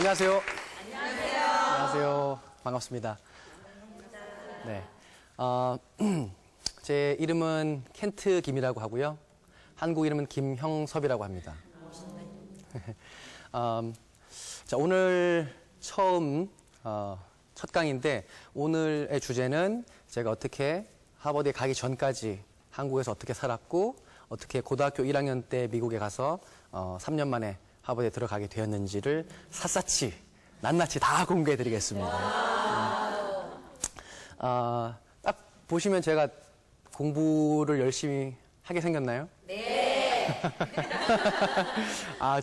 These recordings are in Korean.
안녕하세요. 안녕하세요. 반갑습니다. 네. 제 이름은 켄트 김이라고 하고요. 한국 이름은 김형섭이라고 합니다. 자, 오늘 처음 첫 강의인데 오늘의 주제는 제가 어떻게 하버드에 가기 전까지 한국에서 어떻게 살았고 어떻게 고등학교 1학년 때 미국에 가서 3년 만에 하버드에 들어가게 되었는지를 샅샅이 낱낱이 다 공개해 드리겠습니다. 딱 보시면 제가 공부를 열심히 하게 생겼나요? 네.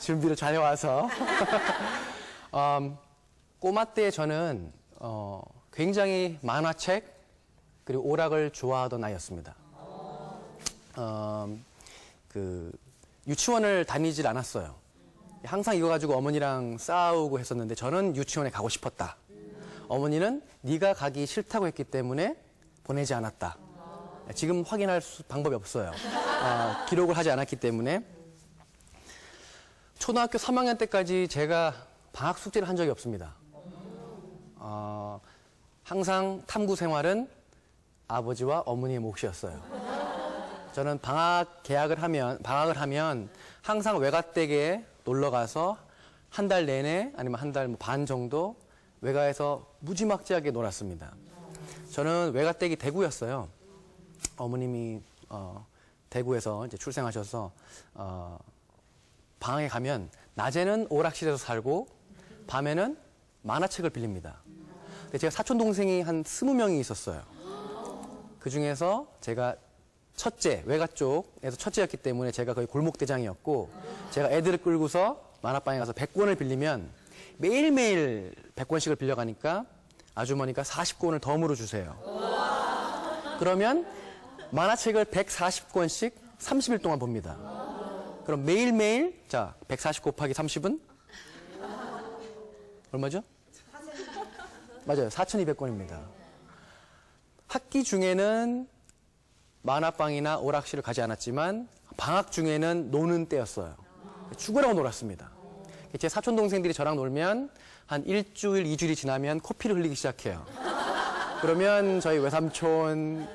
준비를 잘 해와서. 꼬마 때 저는 굉장히 만화책 그리고 오락을 좋아하던 아이였습니다. 유치원을 다니질 않았어요. 항상 이거 가지고 어머니랑 싸우고 했었는데 저는 유치원에 가고 싶었다. 어머니는 네가 가기 싫다고 했기 때문에 보내지 않았다. 지금 확인할 방법이 없어요. 기록을 하지 않았기 때문에. 초등학교 3학년 때까지 제가 방학 숙제를 한 적이 없습니다. 항상 탐구 생활은 아버지와 어머니의 몫이었어요. 저는 방학을 하면 항상 외갓댁에 놀러 가서 한 달 내내 아니면 한 달 반 정도 외가에서 무지막지하게 놀았습니다. 저는 외갓댁이 대구였어요. 어머님이 대구에서 이제 출생하셔서 방학에 가면 낮에는 오락실에서 살고 밤에는 만화책을 빌립니다. 근데 제가 사촌 동생이 한 20명이 있었어요. 그 중에서 제가 첫째, 외가 쪽에서 첫째였기 때문에 제가 거의 골목대장이었고 제가 애들을 끌고서 만화방에 가서 100권을 빌리면 매일매일 100권씩을 빌려가니까 아주머니가 40권을 덤으로 주세요. 그러면 만화책을 140권씩 30일 동안 봅니다. 그럼 매일매일, 자, 140 곱하기 30은? 얼마죠? 맞아요. 4,200권입니다. 학기 중에는 만화방이나 오락실을 가지 않았지만 방학 중에는 노는 때였어요. 죽으라고 놀았습니다. 제 사촌 동생들이 저랑 놀면 한 일주일, 2주일이 지나면 코피를 흘리기 시작해요. 그러면 저희 외삼촌,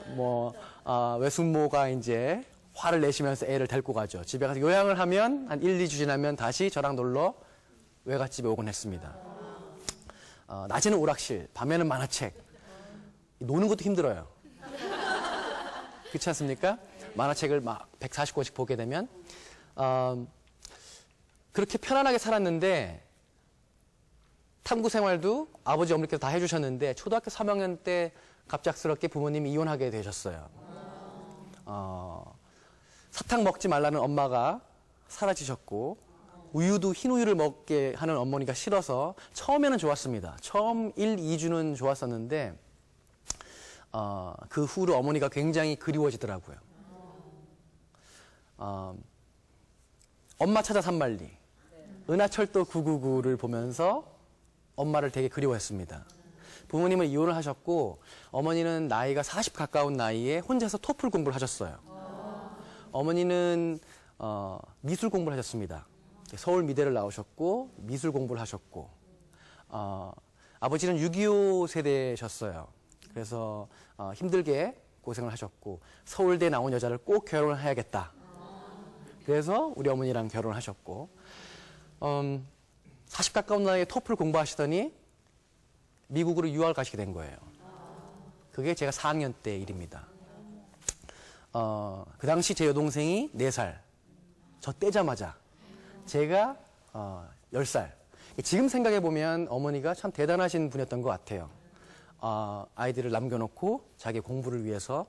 외숙모가 이제 화를 내시면서 애를 데리고 가죠. 집에 가서 요양을 하면 한 1, 2주 지나면 다시 저랑 놀러 외갓집에 오곤 했습니다. 낮에는 오락실, 밤에는 만화책. 노는 것도 힘들어요. 그렇지 않습니까? 만화책을 막 140권씩 보게 되면 그렇게 편안하게 살았는데 탐구 생활도 아버지 어머니께서 다 해주셨는데 초등학교 3학년 때 갑작스럽게 부모님이 이혼하게 되셨어요. 사탕 먹지 말라는 엄마가 사라지셨고 우유도 흰 우유를 먹게 하는 어머니가 싫어서 처음에는 좋았습니다. 처음 1, 2주는 좋았었는데 그 후로 어머니가 굉장히 그리워지더라고요. 엄마 찾아 산만리, 은하철도 999를 보면서 엄마를 되게 그리워했습니다. 부모님은 이혼을 하셨고 어머니는 나이가 40 가까운 나이에 혼자서 토플 공부를 하셨어요. 어머니는 미술 공부를 하셨습니다. 서울 미대를 나오셨고 미술 공부를 하셨고 아버지는 6.25 세대셨어요. 그래서 힘들게 고생을 하셨고 서울대 나온 여자를 꼭 결혼을 해야겠다. 그래서 우리 어머니랑 결혼을 하셨고 40 가까운 나이에 토플 공부하시더니 미국으로 유학을 가시게 된 거예요. 그게 제가 4학년 때 일입니다. 그 당시 제 여동생이 4살. 저 떼자마자 제가 10살. 지금 생각해보면 어머니가 참 대단하신 분이었던 것 같아요. 아이들을 남겨놓고 자기 공부를 위해서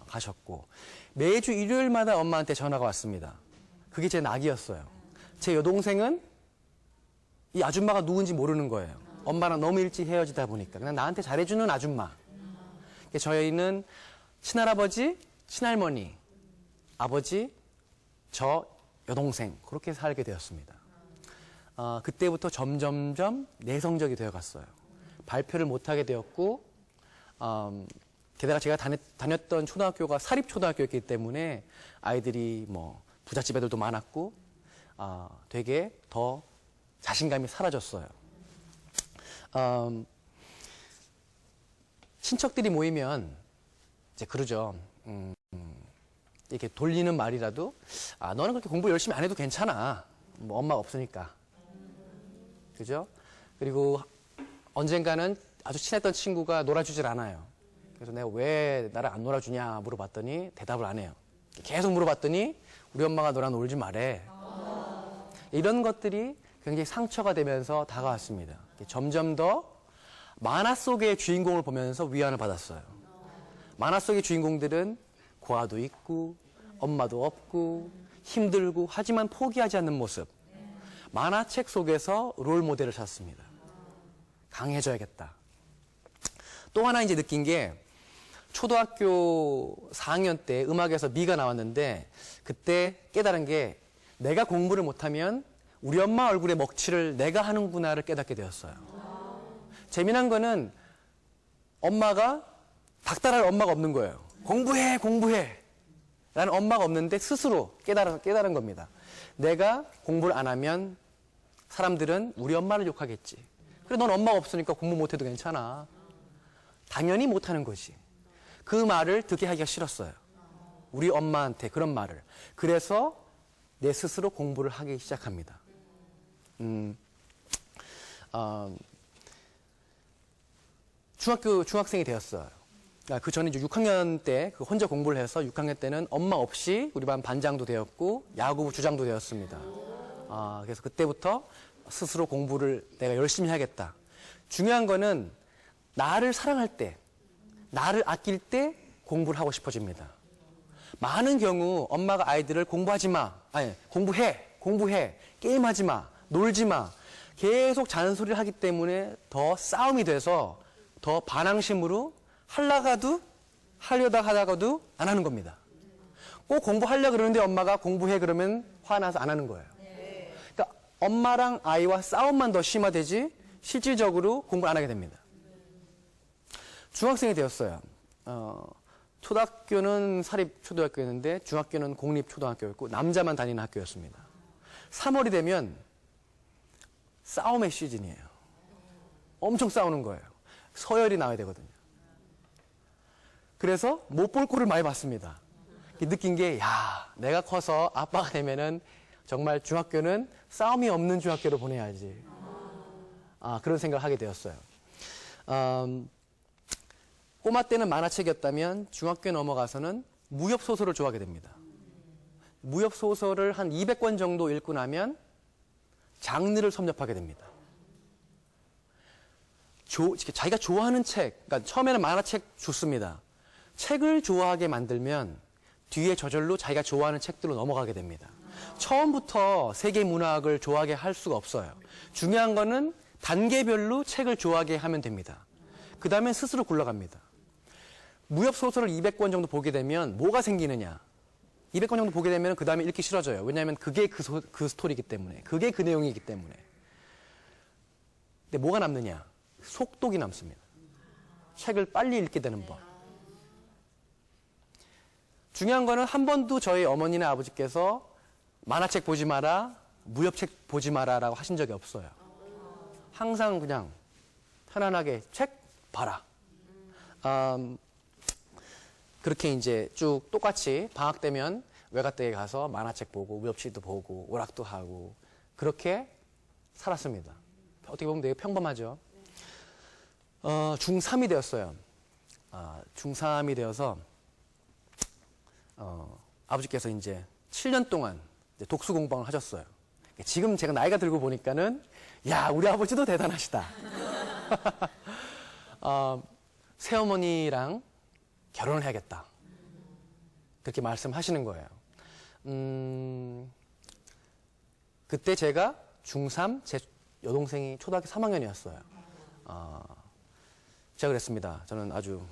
가셨고 매주 일요일마다 엄마한테 전화가 왔습니다. 그게 제 낙이었어요. 제 여동생은 이 아줌마가 누군지 모르는 거예요. 엄마랑 너무 일찍 헤어지다 보니까 그냥 나한테 잘해주는 아줌마. 저희는 친할아버지, 친할머니, 아버지, 저 여동생 그렇게 살게 되었습니다. 그때부터 점점점 내성적이 되어갔어요. 발표를 못하게 되었고 게다가 제가 다녔던 초등학교가 사립초등학교였기 때문에 아이들이 부잣집 애들도 많았고 되게 더 자신감이 사라졌어요. 친척들이 모이면 이제 그러죠. 이렇게 돌리는 말이라도, 너는 그렇게 공부 열심히 안 해도 괜찮아. 뭐 엄마가 없으니까. 그죠? 그리고 언젠가는 아주 친했던 친구가 놀아주질 않아요. 그래서 내가 왜 나를 안 놀아주냐 물어봤더니 대답을 안 해요. 계속 물어봤더니 우리 엄마가 너랑 놀지 말래. 이런 것들이 굉장히 상처가 되면서 다가왔습니다. 점점 더 만화 속의 주인공을 보면서 위안을 받았어요. 만화 속의 주인공들은 고아도 있고 엄마도 없고 힘들고 하지만 포기하지 않는 모습. 만화책 속에서 롤 모델을 찾습니다. 강해져야겠다. 또 하나 이제 느낀 게 초등학교 4학년 때 음악에서 미가 나왔는데 그때 깨달은 게 내가 공부를 못하면 우리 엄마 얼굴에 먹칠을 내가 하는구나를 깨닫게 되었어요. 재미난 거는 엄마가 닥달할 엄마가 없는 거예요. 공부해, 공부해. 라는 엄마가 없는데 스스로 깨달은 겁니다. 내가 공부를 안 하면 사람들은 우리 엄마를 욕하겠지. 그래, 넌 엄마가 없으니까 공부 못해도 괜찮아. 당연히 못하는 거지. 그 말을 듣게 하기가 싫었어요. 우리 엄마한테 그런 말을. 그래서 내 스스로 공부를 하기 시작합니다. 중학생이 되었어요. 그 전에 이제 6학년 때 혼자 공부를 해서 6학년 때는 엄마 없이 우리 반 반장도 되었고 야구부 주장도 되었습니다. 그래서 그때부터 스스로 공부를 내가 열심히 해야겠다. 중요한 거는 나를 사랑할 때, 나를 아낄 때 공부를 하고 싶어집니다. 많은 경우 엄마가 아이들을 공부하지 마, 공부해, 게임하지 마, 놀지 마, 계속 잔소리를 하기 때문에 더 싸움이 돼서 더 반항심으로 하려다 하다가도 안 하는 겁니다. 꼭 공부하려고 그러는데 엄마가 공부해 그러면 화나서 안 하는 거예요. 그러니까 엄마랑 아이와 싸움만 더 심화되지 실질적으로 공부를 안 하게 됩니다. 중학생이 되었어요. 초등학교는 사립초등학교였는데 중학교는 공립초등학교였고 남자만 다니는 학교였습니다. 3월이 되면 싸움의 시즌이에요. 엄청 싸우는 거예요. 서열이 나와야 되거든요. 그래서 못 볼 꼴을 많이 봤습니다. 느낀 게, 내가 커서 아빠가 되면은 정말 중학교는 싸움이 없는 중학교로 보내야지. 그런 생각을 하게 되었어요. 꼬마 때는 만화책이었다면 중학교에 넘어가서는 무협소설을 좋아하게 됩니다. 무협소설을 한 200권 정도 읽고 나면 장르를 섭렵하게 됩니다. 자기가 좋아하는 책, 그러니까 처음에는 만화책 좋습니다. 책을 좋아하게 만들면 뒤에 저절로 자기가 좋아하는 책들로 넘어가게 됩니다. 처음부터 세계 문학을 좋아하게 할 수가 없어요. 중요한 거는 단계별로 책을 좋아하게 하면 됩니다. 그 다음에 스스로 굴러갑니다. 무협소설을 200권 정도 보게 되면 뭐가 생기느냐. 200권 정도 보게 되면 그 다음에 읽기 싫어져요. 왜냐하면 그게 그 스토리이기 때문에. 그게 그 내용이기 때문에. 근데 뭐가 남느냐. 속독이 남습니다. 책을 빨리 읽게 되는 법. 중요한 거는 한 번도 저희 어머니나 아버지께서 만화책 보지 마라, 무협책 보지 마라 라고 하신 적이 없어요. 항상 그냥 편안하게 책 봐라. 그렇게 이제 쭉 똑같이 방학 되면 외갓댁에 가서 만화책 보고 무협책도 보고 오락도 하고 그렇게 살았습니다. 어떻게 보면 되게 평범하죠. 중3이 되었어요. 중3이 되어서 아버지께서 이제 7년 동안 이제 독서 공방을 하셨어요. 지금 제가 나이가 들고 보니까는 우리 아버지도 대단하시다. 새어머니랑 결혼을 해야겠다. 그렇게 말씀하시는 거예요. 그때 제가 중3, 제 여동생이 초등학교 3학년이었어요. 제가 그랬습니다. 저는 아주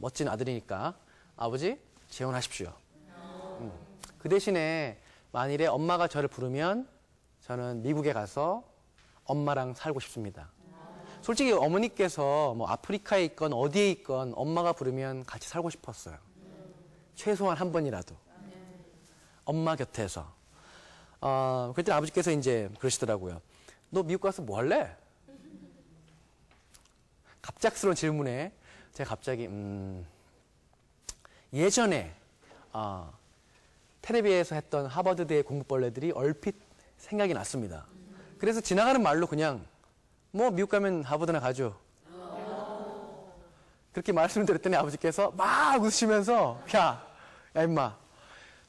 멋진 아들이니까 아버지 재혼하십시오. 그 대신에 만일에 엄마가 저를 부르면 저는 미국에 가서 엄마랑 살고 싶습니다. 솔직히 어머니께서 아프리카에 있건 어디에 있건 엄마가 부르면 같이 살고 싶었어요. 최소한 한 번이라도. 엄마 곁에서. 그때 아버지께서 이제 그러시더라고요. 너 미국 가서 뭐 할래? 갑작스러운 질문에 제가 갑자기 예전에 텔레비에서 했던 하버드대의 공부벌레들이 얼핏 생각이 났습니다. 그래서 지나가는 말로 그냥 뭐 미국 가면 하버드나 가죠. 그렇게 말씀드렸더니 아버지께서 막 웃으시면서 야 임마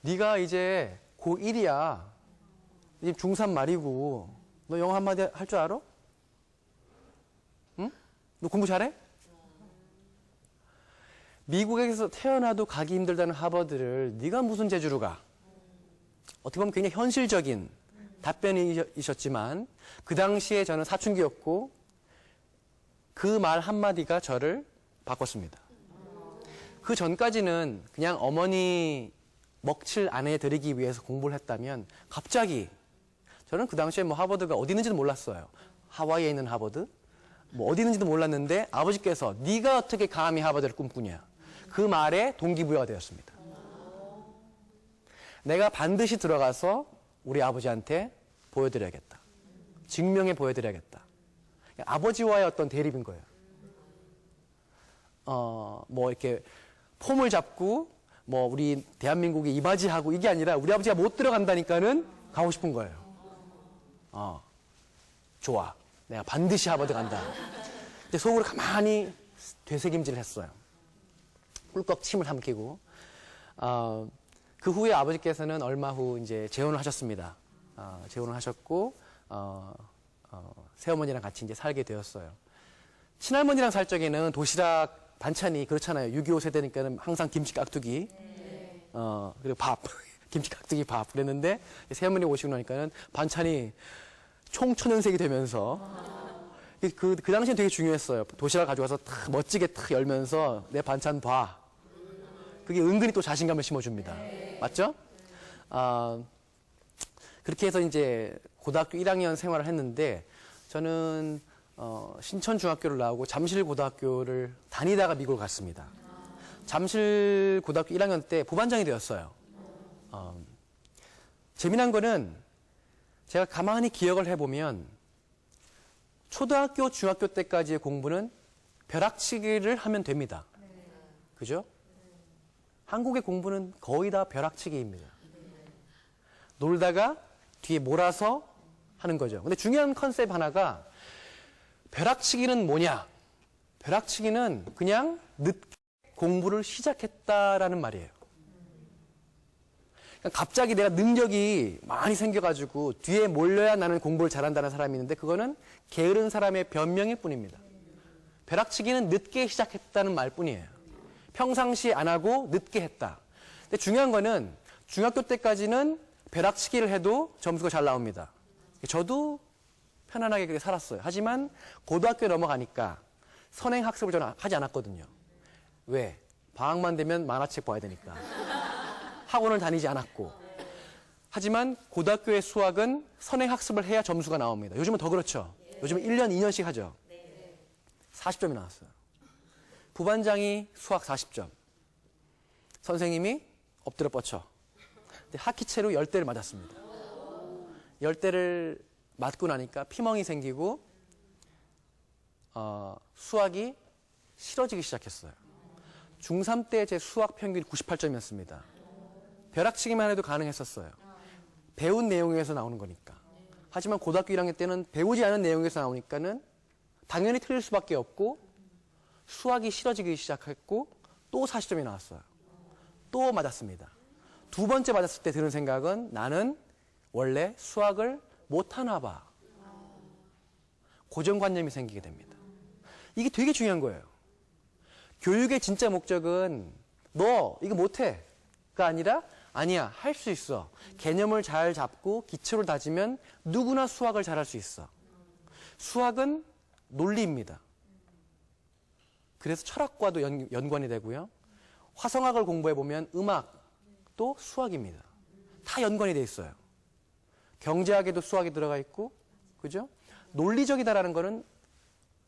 네가 이제 고1이야. 이제 중3 말이고 너 영어 한마디 할 줄 알아? 응? 너 공부 잘해? 미국에서 태어나도 가기 힘들다는 하버드를 네가 무슨 재주로 가? 어떻게 보면 굉장히 현실적인 답변이셨지만 그 당시에 저는 사춘기였고 그 말 한마디가 저를 바꿨습니다. 그 전까지는 그냥 어머니 먹칠 아내 드리기 위해서 공부를 했다면 갑자기 저는 그 당시에 뭐 하버드가 어디 있는지도 몰랐어요. 하와이에 있는 하버드? 뭐 어디 있는지도 몰랐는데 아버지께서 네가 어떻게 감히 하버드를 꿈꾸냐. 그 말에 동기부여가 되었습니다. 내가 반드시 들어가서 우리 아버지한테 보여드려야겠다. 증명해 보여드려야겠다. 아버지와의 어떤 대립인 거예요. 뭐 이렇게 폼을 잡고 뭐 우리 대한민국이 이바지하고 이게 아니라 우리 아버지가 못 들어간다니까는 가고 싶은 거예요. 좋아. 내가 반드시 하버드 간다. 근데 속으로 가만히 되새김질을 했어요. 꿀꺽 침을 삼키고. 그 후에 아버지께서는 얼마 후 이제 재혼을 하셨습니다. 재혼을 하셨고, 새어머니랑 같이 이제 살게 되었어요. 친할머니랑 살 적에는 도시락 반찬이 그렇잖아요. 6.25 세대니까는 항상 김치 깍두기, 그리고 밥, 김치 깍두기 밥 그랬는데 새어머니 오시고 나니까는 반찬이 총천연색이 되면서 그 당시엔 되게 중요했어요. 도시락 가져와서 탁 멋지게 탁 열면서 내 반찬 봐. 그게 은근히 또 자신감을 심어줍니다. 맞죠? 그렇게 해서 이제 고등학교 1학년 생활을 했는데 저는 신천중학교를 나오고 잠실고등학교를 다니다가 미국을 갔습니다. 잠실고등학교 1학년 때 부반장이 되었어요. 재미난 거는 제가 가만히 기억을 해보면 초등학교, 중학교 때까지의 공부는 벼락치기를 하면 됩니다. 그죠? 한국의 공부는 거의 다 벼락치기입니다. 놀다가 뒤에 몰아서 하는 거죠. 근데 중요한 컨셉 하나가 벼락치기는 뭐냐? 벼락치기는 그냥 늦게 공부를 시작했다라는 말이에요. 그러니까 갑자기 내가 능력이 많이 생겨가지고 뒤에 몰려야 나는 공부를 잘한다는 사람이 있는데 그거는 게으른 사람의 변명일 뿐입니다. 벼락치기는 늦게 시작했다는 말뿐이에요. 평상시에 안 하고 늦게 했다. 근데 중요한 거는 중학교 때까지는 벼락치기를 해도 점수가 잘 나옵니다. 저도 편안하게 그렇게 살았어요. 하지만 고등학교에 넘어가니까 선행학습을 저는 하지 않았거든요. 왜? 방학만 되면 만화책 봐야 되니까. 학원을 다니지 않았고. 하지만 고등학교의 수학은 선행학습을 해야 점수가 나옵니다. 요즘은 더 그렇죠. 요즘은 1년, 2년씩 하죠. 40점이 나왔어요. 부반장이 수학 40점. 선생님이 엎드려 뻗쳐. 하키채로 10대를 맞았습니다. 10대를 맞고 나니까 피멍이 생기고 수학이 싫어지기 시작했어요. 중3 때 제 수학 평균이 98점이었습니다. 벼락치기만 해도 가능했었어요. 배운 내용에서 나오는 거니까. 하지만 고등학교 1학년 때는 배우지 않은 내용에서 나오니까는 당연히 틀릴 수밖에 없고 수학이 싫어지기 시작했고 또 40점이 나왔어요. 또 맞았습니다. 두 번째 맞았을 때 드는 생각은 나는 원래 수학을 못하나 봐. 고정관념이 생기게 됩니다. 이게 되게 중요한 거예요. 교육의 진짜 목적은 너 이거 못해가 아니라 아니야 할 수 있어. 개념을 잘 잡고 기초를 다지면 누구나 수학을 잘할 수 있어. 수학은 논리입니다. 그래서 철학과도 연관이 되고요. 화성학을 공부해보면 음악도 수학입니다. 다 연관이 돼 있어요. 경제학에도 수학이 들어가 있고, 그죠? 논리적이다라는 거는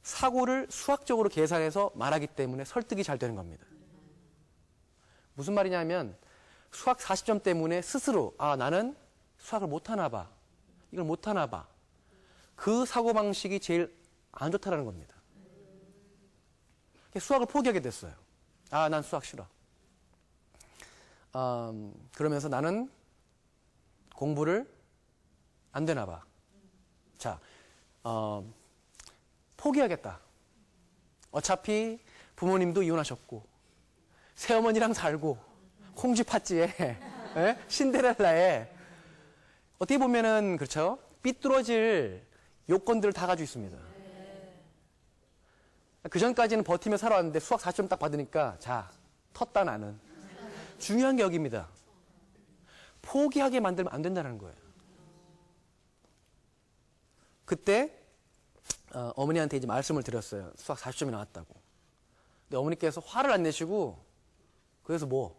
사고를 수학적으로 계산해서 말하기 때문에 설득이 잘 되는 겁니다. 무슨 말이냐면 수학 40점 때문에 스스로 나는 수학을 못하나 봐. 이걸 못하나 봐. 그 사고방식이 제일 안 좋다라는 겁니다. 수학을 포기하게 됐어요. 아, 난 수학 싫어. 그러면서 나는 공부를 안 되나 봐. 자, 포기하겠다. 어차피 부모님도 이혼하셨고, 새어머니랑 살고, 홍쥐 팥쥐에, 예? 신데렐라에, 어떻게 보면은, 그렇죠? 삐뚤어질 요건들을 다 가지고 있습니다. 그 전까지는 버티며 살아왔는데 수학 40점 딱 받으니까, 자, 텄다 나는. 중요한 게 여기입니다. 포기하게 만들면 안 된다는 거예요. 그때 어머니한테 이제 말씀을 드렸어요. 수학 40점이 나왔다고. 근데 어머니께서 화를 안 내시고 그래서 뭐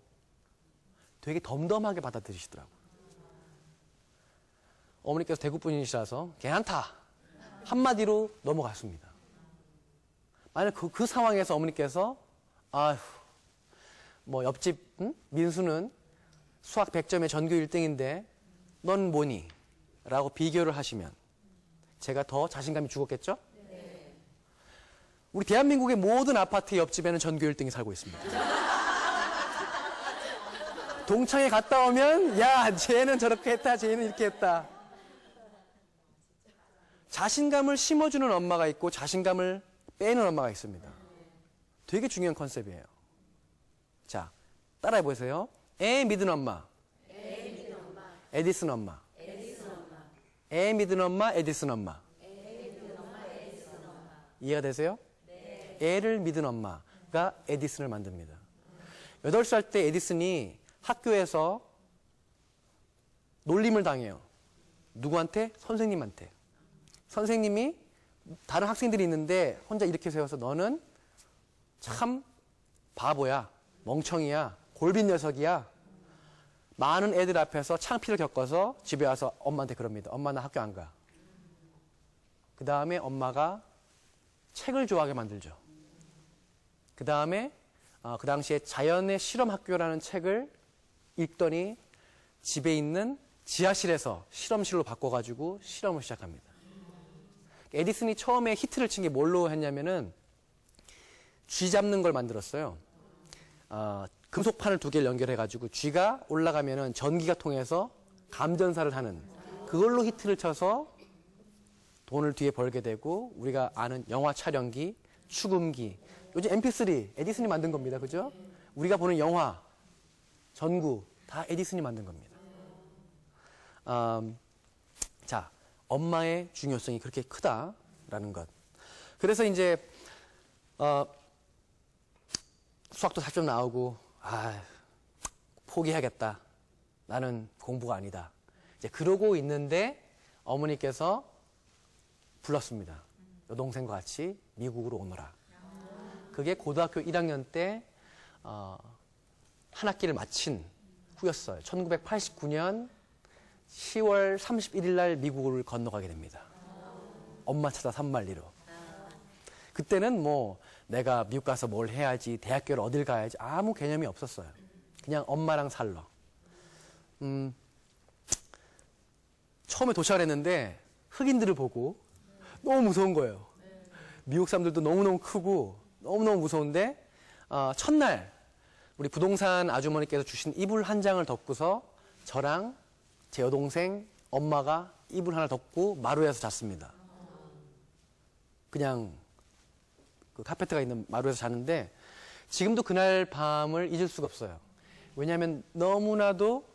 되게 덤덤하게 받아들이시더라고요. 어머니께서 대구 분이시라서 괜찮다 한마디로 넘어갔습니다. 만약 그 상황에서 어머니께서 아휴 뭐 옆집 민수는 수학 100점에 전교 1등인데 넌 뭐니? 라고 비교를 하시면 제가 더 자신감이 죽었겠죠? 네. 우리 대한민국의 모든 아파트 옆집에는 전교 1등이 살고 있습니다. 동창회 갔다 오면 야 쟤는 저렇게 했다 쟤는 이렇게 했다. 자신감을 심어주는 엄마가 있고 자신감을 빼는 엄마가 있습니다. 되게 중요한 컨셉이에요. 자, 따라해 보세요. 애 믿은 엄마. 에디슨 엄마. 애 믿은 엄마, 에디슨 엄마. 이해가 되세요? 네. 애를 믿은 엄마가 에디슨을 만듭니다. 8살 때 에디슨이 학교에서 놀림을 당해요. 누구한테? 선생님한테. 선생님이 다른 학생들이 있는데 혼자 이렇게 세워서 너는 참 바보야, 멍청이야, 골빈 녀석이야. 많은 애들 앞에서 창피를 겪어서 집에 와서 엄마한테 그럽니다. 엄마 나 학교 안 가. 그 다음에 엄마가 책을 좋아하게 만들죠. 그 다음에 그 당시에 자연의 실험 학교라는 책을 읽더니 집에 있는 지하실에서 실험실로 바꿔가지고 실험을 시작합니다. 에디슨이 처음에 히트를 친 게 뭘로 했냐면은 쥐 잡는 걸 만들었어요. 금속판을 2개를 연결해가지고 쥐가 올라가면은 전기가 통해서 감전사를 하는 그걸로 히트를 쳐서 돈을 뒤에 벌게 되고 우리가 아는 영화 촬영기, 축음기, 요즘 MP3 에디슨이 만든 겁니다. 그죠? 우리가 보는 영화, 전구 다 에디슨이 만든 겁니다. 자, 엄마의 중요성이 그렇게 크다라는 것. 그래서 이제 수학도 4점 나오고 포기해야겠다. 나는 공부가 아니다. 이제 그러고 있는데 어머니께서 불렀습니다. 여동생과 같이 미국으로 오너라. 그게 고등학교 1학년 때 한 학기를 마친 후였어요. 1989년 10월 31일 날 미국을 건너가게 됩니다. 엄마 찾아 산말리로. 그때는 뭐 내가 미국 가서 뭘 해야지, 대학교를 어딜 가야지 아무 개념이 없었어요. 그냥 엄마랑 살러. 처음에 도착을 했는데 흑인들을 보고 너무 무서운 거예요. 미국 사람들도 너무너무 크고 너무너무 무서운데 첫날 우리 부동산 아주머니께서 주신 이불 한 장을 덮고서 저랑 제 여동생 엄마가 이불 하나 덮고 마루에서 잤습니다. 그냥 그 카페트가 있는 마루에서 자는데 지금도 그날 밤을 잊을 수가 없어요. 왜냐하면 너무나도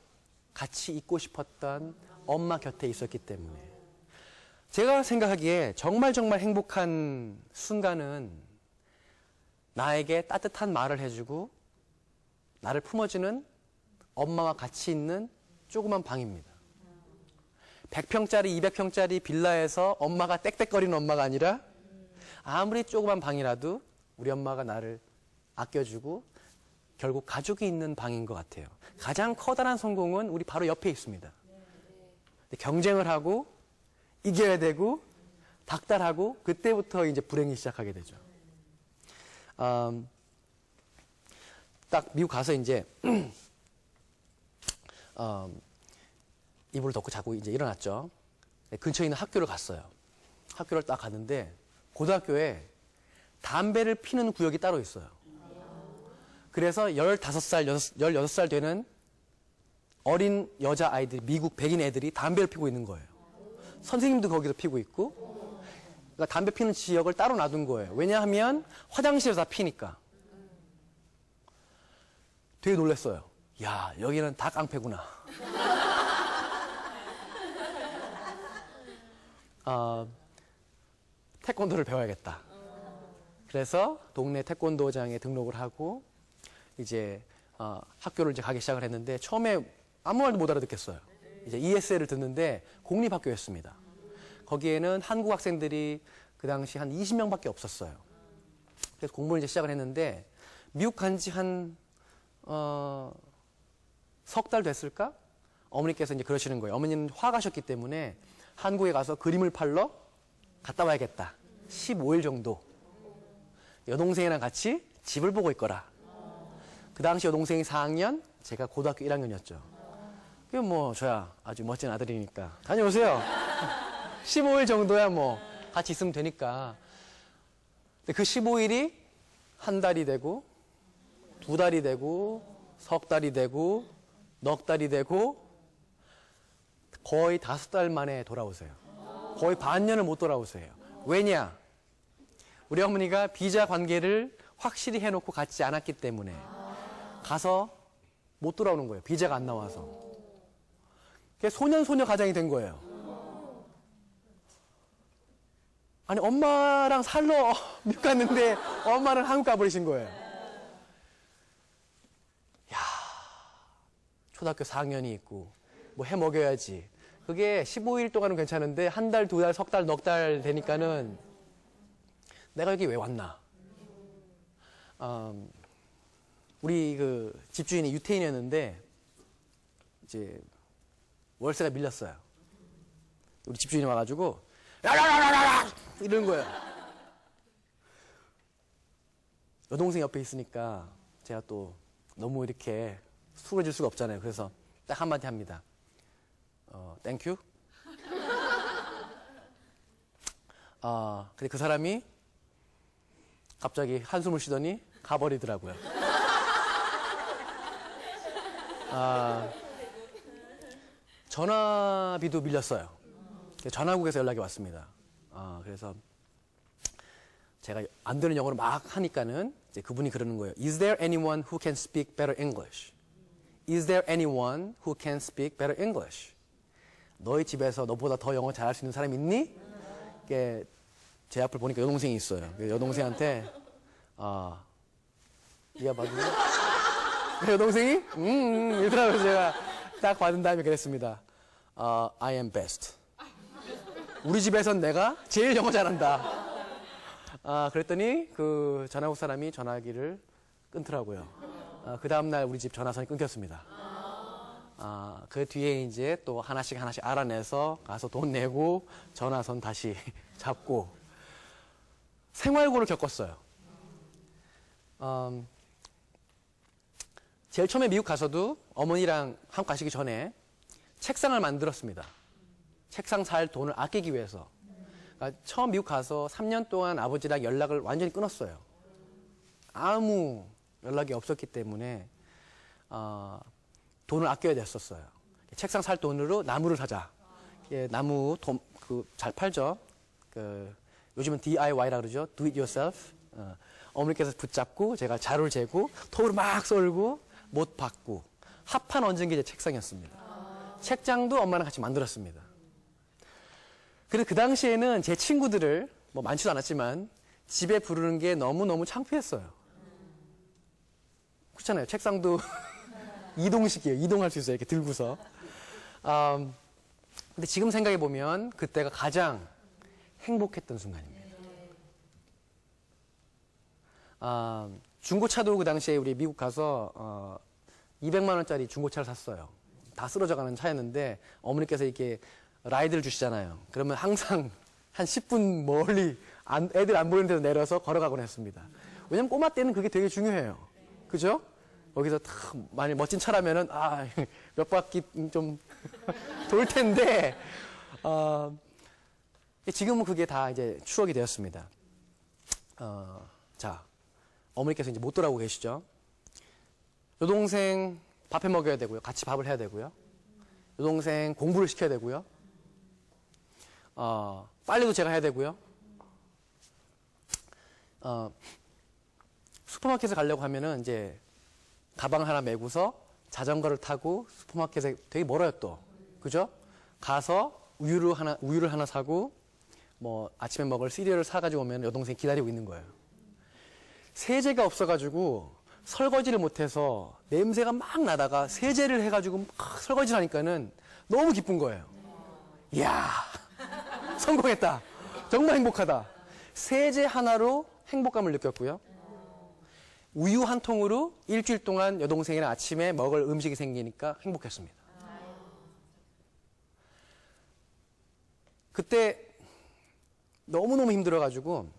같이 있고 싶었던 엄마 곁에 있었기 때문에. 제가 생각하기에 정말 행복한 순간은 나에게 따뜻한 말을 해주고 나를 품어주는 엄마와 같이 있는 조그만 방입니다. 100평짜리, 200평짜리 빌라에서 엄마가 땡땡거리는 엄마가 아니라 아무리 조그만 방이라도 우리 엄마가 나를 아껴주고 결국 가족이 있는 방인 것 같아요. 가장 커다란 성공은 우리 바로 옆에 있습니다. 경쟁을 하고 이겨야 되고 닥달하고 그때부터 이제 불행이 시작하게 되죠. 딱 미국 가서 이제 이불을 덮고 자고 이제 일어났죠. 근처에 있는 학교를 갔어요. 학교를 딱 갔는데 고등학교에 담배를 피는 구역이 따로 있어요. 그래서 15살, 16살 되는 어린 여자아이들, 미국 백인 애들이 담배를 피고 있는 거예요. 선생님도 거기서 피고 있고, 그러니까 담배 피는 지역을 따로 놔둔 거예요. 왜냐하면 화장실에서 다 피니까. 되게 놀랐어요. 야, 여기는 다 깡패구나. 태권도를 배워야겠다. 그래서 동네 태권도장에 등록을 하고 이제 학교를 이제 가기 시작을 했는데 처음에 아무 말도 못 알아듣겠어요. 이제 ESL을 듣는데 공립학교였습니다. 거기에는 한국 학생들이 그 당시 한 20명밖에 없었어요. 그래서 공부를 이제 시작을 했는데 미국 간지 한 석 달 됐을까? 어머니께서 이제 그러시는 거예요. 어머니는 화가셨기 때문에 한국에 가서 그림을 팔러 갔다 와야겠다. 15일 정도. 여동생이랑 같이 집을 보고 있거라. 그 당시 여동생이 4학년, 제가 고등학교 1학년이었죠. 그 뭐 저야 아주 멋진 아들이니까 다녀오세요. 15일 정도야 뭐 같이 있으면 되니까. 근데 그 15일이 한 달이 되고, 두 달이 되고, 석 달이 되고, 넉 달이 되고, 거의 5달 만에 돌아오세요. 거의 반년을 못 돌아오세요. 왜냐? 우리 어머니가 비자 관계를 확실히 해놓고 갔지 않았기 때문에 가서 못 돌아오는 거예요. 비자가 안 나와서. 그게 소년소녀 가장이 된 거예요. 아니 엄마랑 살러 미국 갔는데 엄마는 한국 가버리신 거예요. 야, 초등학교 4학년이 있고 뭐 해 먹여야지. 그게 15일 동안은 괜찮은데 한 달, 두 달, 석 달, 넉 달 되니까는 내가 여기 왜 왔나? 우리 그 집주인이 유태인이었는데 이제 월세가 밀렸어요. 우리 집주인이 와가지고 야야야야야 이러는 거예요. 여동생 옆에 있으니까 제가 또 너무 이렇게 수월해질 수가 없잖아요. 그래서 딱 한마디 합니다. 땡큐. 근데 그 사람이 갑자기 한숨을 쉬더니 가버리더라고요. 전화비도 밀렸어요. 전화국에서 연락이 왔습니다. 그래서 제가 안 되는 영어로 막 하니까는 이제 그분이 그러는 거예요. Is there anyone who can speak better English? Is there anyone who can speak better English? 너희 집에서 너보다 더 영어 잘할 수 있는 사람 있니? 이게 제 앞을 보니까 여동생이 있어요. 여동생한테 네가 봐도 여동생이 이러더라고요. 제가 딱 받은 다음에 그랬습니다. I am best. 우리 집에선 내가 제일 영어 잘한다. 그랬더니 그 전화국 사람이 전화기를 끊더라고요. 그 다음날 우리 집 전화선이 끊겼습니다. 그 뒤에 이제 또 하나씩 알아내서 가서 돈 내고 전화선 다시 잡고 생활고를 겪었어요. 제일 처음에 미국 가서도 어머니랑 한국 가시기 전에 책상을 만들었습니다. 책상 살 돈을 아끼기 위해서. 그러니까 처음 미국 가서 3년 동안 아버지랑 연락을 완전히 끊었어요. 아무 연락이 없었기 때문에 돈을 아껴야 됐었어요. 책상 살 돈으로 나무를 사자. 나무 잘 팔죠. 요즘은 DIY라 그러죠. Do it yourself. 어머니께서 붙잡고 제가 자루를 재고 톱으로 막 썰고 못 박고 합판 얹은 게 제 책상이었습니다. 책장도 엄마랑 같이 만들었습니다. 그래서 그 당시에는 제 친구들을 뭐 많지도 않았지만 집에 부르는 게 너무너무 창피했어요. 그렇잖아요. 책상도 이동식이에요. 이동할 수 있어요. 이렇게 들고서. 근데 지금 생각해 보면 그때가 가장 행복했던 순간입니다. 중고차도 그 당시에 우리 미국 가서 200만 원짜리 중고차를 샀어요. 다 쓰러져 가는 차였는데 어머니께서 이렇게 라이드를 주시잖아요. 그러면 항상 한 10분 멀리 애들 안 보이는 데서 내려서 걸어가곤 했습니다. 왜냐면 꼬마 때는 그게 되게 중요해요. 그죠? 거기서 탁 만약 멋진 차라면은 몇 바퀴 좀 돌 텐데 지금은 그게 다 이제 추억이 되었습니다. 자, 어머니께서 이제 못 돌아오고 계시죠. 여동생 밥해 먹여야 되고요. 같이 밥을 해야 되고요. 여동생 공부를 시켜야 되고요. 빨래도 제가 해야 되고요. 슈퍼마켓에 가려고 하면은 이제 가방 하나 메고서 자전거를 타고 슈퍼마켓에 되게 멀어요 또. 그죠? 가서 우유를 하나 사고 뭐 아침에 먹을 시리얼을 사가지고 오면 여동생이 기다리고 있는 거예요. 세제가 없어가지고 설거지를 못해서 냄새가 막 나다가 세제를 해가지고 막 설거지를 하니까는 너무 기쁜 거예요. 이야, 성공했다. 정말 행복하다. 세제 하나로 행복감을 느꼈고요. 우유 한 통으로 일주일 동안 여동생이랑 아침에 먹을 음식이 생기니까 행복했습니다. 그때 너무너무 힘들어가지고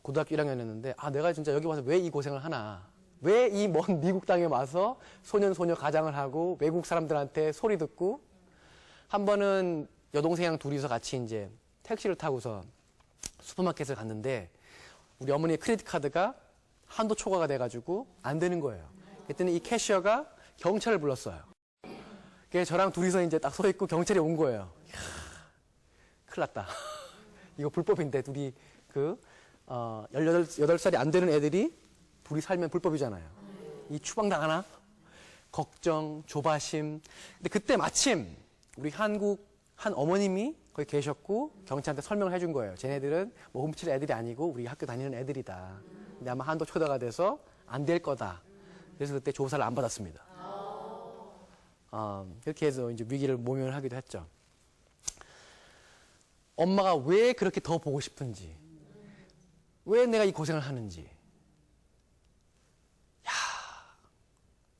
고등학교 1학년이었는데 내가 진짜 여기 와서 왜 이 고생을 하나. 왜 이 먼 미국 땅에 와서 소년소녀 가장을 하고 외국 사람들한테 소리 듣고 한 번은 여동생이랑 둘이서 같이 이제 택시를 타고서 슈퍼마켓을 갔는데 우리 어머니의 크레딧 카드가 한도 초과가 돼가지고 안 되는 거예요. 그랬더니 이 캐셔가 경찰을 불렀어요. 그래서 저랑 둘이서 이제 딱 서 있고 경찰이 온 거예요. 이야, 큰일 났다. 이거 불법인데 둘이 18살이 안 되는 애들이 둘이 살면 불법이잖아요. 이 추방당하나? 걱정, 조바심. 근데 그때 마침 우리 한국 한 어머님이 거기 계셨고 경찰한테 설명을 해준 거예요. 쟤네들은 뭐 훔칠 애들이 아니고 우리 학교 다니는 애들이다. 근데 아마 한도 초과가 돼서 안 될 거다. 그래서 그때 조사를 안 받았습니다. 그렇게 해서 이제 위기를 모면하기도 했죠. 엄마가 왜 그렇게 더 보고 싶은지, 왜 내가 이 고생을 하는지.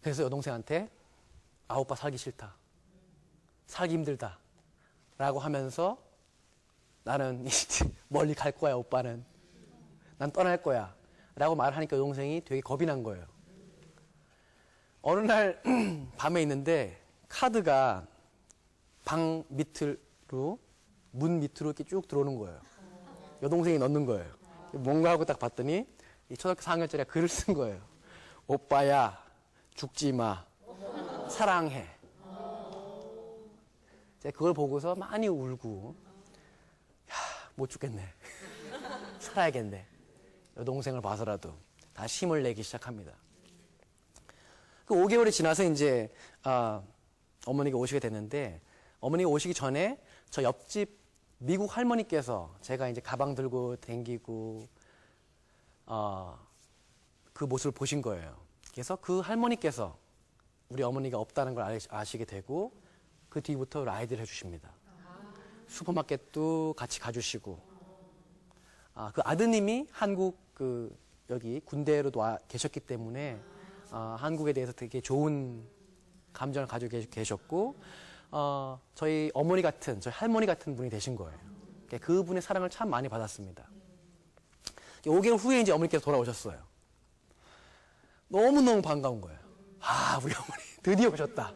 그래서 여동생한테 오빠 살기 싫다. 살기 힘들다. 라고 하면서 나는 멀리 갈 거야, 오빠는. 난 떠날 거야. 라고 말하니까 여동생이 되게 겁이 난 거예요. 어느 날 밤에 있는데 카드가 방 밑으로, 문 밑으로 이렇게 쭉 들어오는 거예요. 여동생이 넣는 거예요. 뭔가 하고 딱 봤더니 이 초등학교 4학년짜리가 글을 쓴 거예요. 오빠야, 죽지 마. 사랑해. 제가 그걸 보고서 많이 울고, 못 죽겠네. 살아야겠네. 여동생을 봐서라도 다시 힘을 내기 시작합니다. 그 5개월이 지나서 이제, 어머니가 오시게 됐는데, 어머니가 오시기 전에 저 옆집 미국 할머니께서 제가 이제 가방 들고 댕기고, 그 모습을 보신 거예요. 그래서 그 할머니께서 우리 어머니가 없다는 걸 아시게 되고, 그 뒤부터 라이드를 해주십니다. 슈퍼마켓도 같이 가주시고, 그 아드님이 한국 여기 군대로 와 계셨기 때문에, 한국에 대해서 되게 좋은 감정을 가지고 계셨고, 저희 어머니 같은, 저희 할머니 같은 분이 되신 거예요. 그분의 사랑을 참 많이 받았습니다. 5개월 후에 이제 어머니께서 돌아오셨어요. 너무너무 반가운 거예요. 우리 어머니 드디어 오셨다.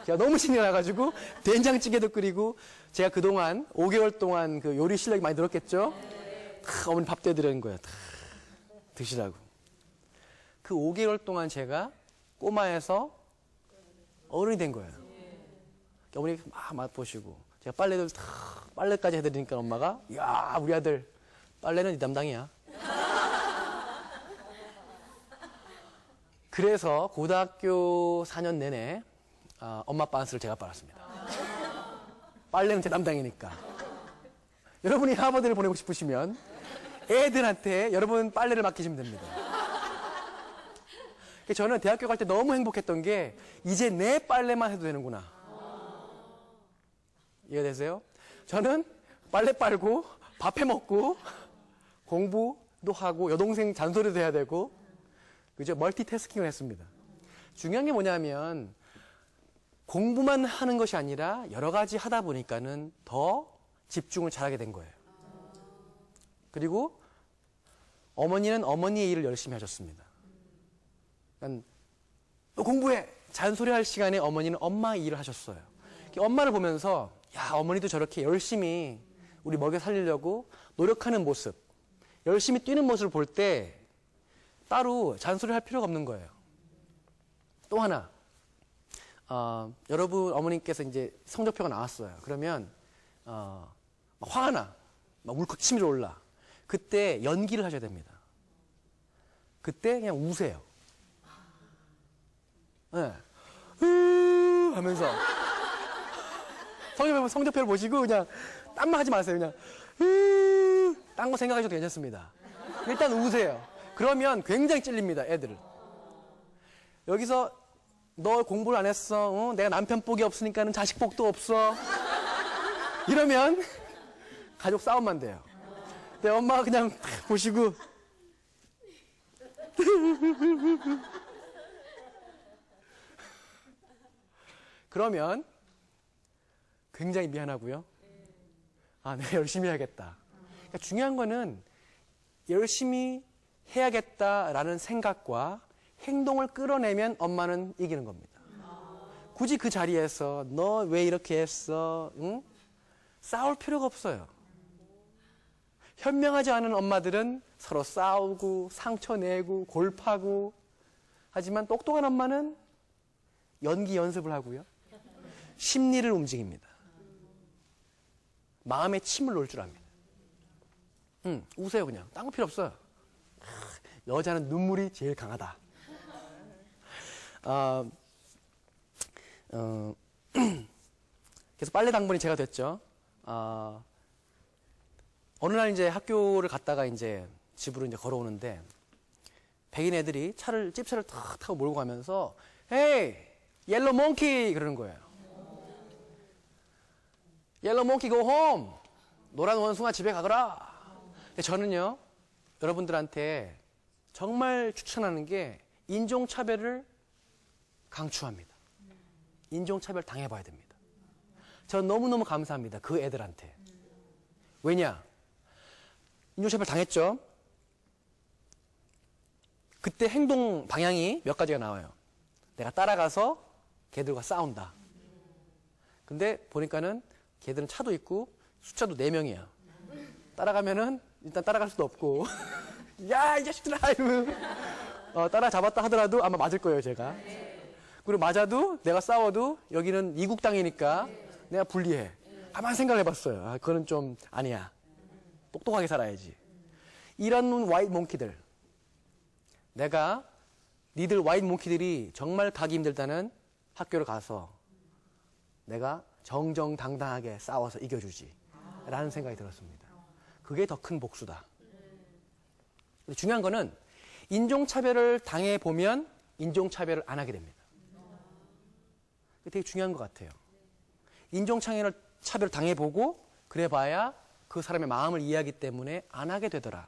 제가 너무 신이 나가지고 된장찌개도 끓이고, 제가 그동안 5개월 동안 그 요리 실력이 많이 늘었겠죠? 어머니 밥도 해드리는 거예요. 드시라고. 그 5개월 동안 제가 꼬마에서 어른이 된 거예요. 어머니 막 맛보시고, 제가 빨래까지 해드리니까 엄마가, 야, 우리 아들 빨래는 네 담당이야. 그래서 고등학교 4년 내내 엄마 빤스를 제가 빨았습니다. 빨래는 제 담당이니까. 여러분이 하버드를 보내고 싶으시면 애들한테 여러분 빨래를 맡기시면 됩니다. 저는 대학교 갈 때 너무 행복했던 게 이제 내 빨래만 해도 되는구나. 이해되세요? 저는 빨래 빨고 밥 해 먹고 공부도 하고 여동생 잔소리도 해야 되고, 그죠? 멀티태스킹을 했습니다. 중요한 게 뭐냐면 공부만 하는 것이 아니라 여러 가지 하다 보니까는 더 집중을 잘하게 된 거예요. 그리고 어머니는 어머니의 일을 열심히 하셨습니다. 그러니까 너 공부해! 잔소리할 시간에 어머니는 엄마의 일을 하셨어요. 엄마를 보면서 야, 어머니도 저렇게 열심히 우리 먹여 살리려고 노력하는 모습, 열심히 뛰는 모습을 볼 때 따로 잔소리를 할 필요가 없는 거예요. 또 하나, 여러분 어머님께서 이제 성적표가 나왔어요. 그러면 막 화가 나, 막 울컥 치밀어 올라. 그때 연기를 하셔야 됩니다. 그때 그냥 우세요. 네. 하면서 성적표를 보시고 그냥 딴 말 하지 마세요. 그냥 딴 거 생각하셔도 괜찮습니다. 일단 우세요. 그러면 굉장히 찔립니다, 애들을. 여기서 너 공부를 안 했어. 어? 내가 남편 복이 없으니까는 자식 복도 없어. 이러면 가족 싸움만 돼요. 내 엄마가 그냥 보시고 그러면 굉장히 미안하고요. 아, 내가 열심히 해야겠다. 그러니까 중요한 거는 열심히 해야겠다라는 생각과 행동을 끌어내면 엄마는 이기는 겁니다. 굳이 그 자리에서 너 왜 이렇게 했어? 응? 싸울 필요가 없어요. 현명하지 않은 엄마들은 서로 싸우고 상처내고 골파고 하지만 똑똑한 엄마는 연기 연습을 하고요. 심리를 움직입니다. 마음에 침을 놓을 줄 압니다. 우세요 그냥. 딴 거 필요 없어요. 여자는 눈물이 제일 강하다. 그래서 빨래 당번이 제가 됐죠. 어느 날 이제 학교를 갔다가 이제 집으로 이제 걸어오는데 백인 애들이 집차를 탁 타고 몰고 가면서 헤이 옐로우 몽키 그러는 거예요. 옐로우 몽키 go home. 노란 원숭아 집에 가거라. 근데 저는요 여러분들한테 정말 추천하는 게 인종차별을 강추합니다. 인종차별 당해봐야 됩니다. 전 너무너무 감사합니다. 그 애들한테. 왜냐? 인종차별 당했죠? 그때 행동 방향이 몇 가지가 나와요. 내가 따라가서 걔들과 싸운다. 근데 보니까는 걔들은 차도 있고 숫자도 4명이야. 따라가면은 일단 따라갈 수도 없고 야, 이 자식들아! 이러면 따라잡았다 하더라도 아마 맞을 거예요, 제가. 그리고 맞아도 내가 싸워도 여기는 이국 땅이니까 내가 불리해. 가만 생각해 봤어요. 그거는 좀 아니야. 똑똑하게 살아야지. 이런 와이트 몽키들. 내가 니들 와이트 몽키들이 정말 가기 힘들다는 학교를 가서 내가 정정당당하게 싸워서 이겨주지. 라는 생각이 들었습니다. 그게 더 큰 복수다. 근데 중요한 거는 인종차별을 당해보면 인종차별을 안 하게 됩니다. 그게 되게 중요한 것 같아요. 인종차별을 당해보고 그래봐야 그 사람의 마음을 이해하기 때문에 안 하게 되더라.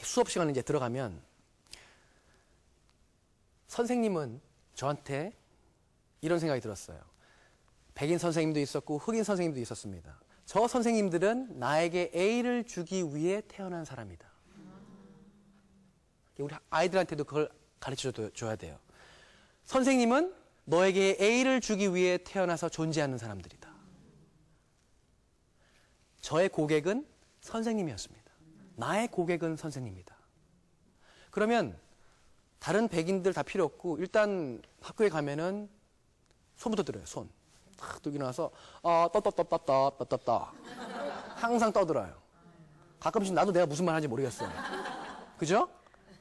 수업 시간에 이제 들어가면 선생님은 저한테 이런 생각이 들었어요. 백인 선생님도 있었고 흑인 선생님도 있었습니다. 저 선생님들은 나에게 A를 주기 위해 태어난 사람이다. 우리 아이들한테도 그걸 가르쳐 줘야 돼요. 선생님은 너에게 A를 주기 위해 태어나서 존재하는 사람들이다. 저의 고객은 선생님이었습니다. 나의 고객은 선생님이다. 그러면 다른 백인들 다 필요 없고 일단 학교에 가면은 손부터 들어요. 손. 탁 들고 나서 떠 항상 떠들어요. 가끔씩 나도 내가 무슨 말 하는지 모르겠어요. 그죠?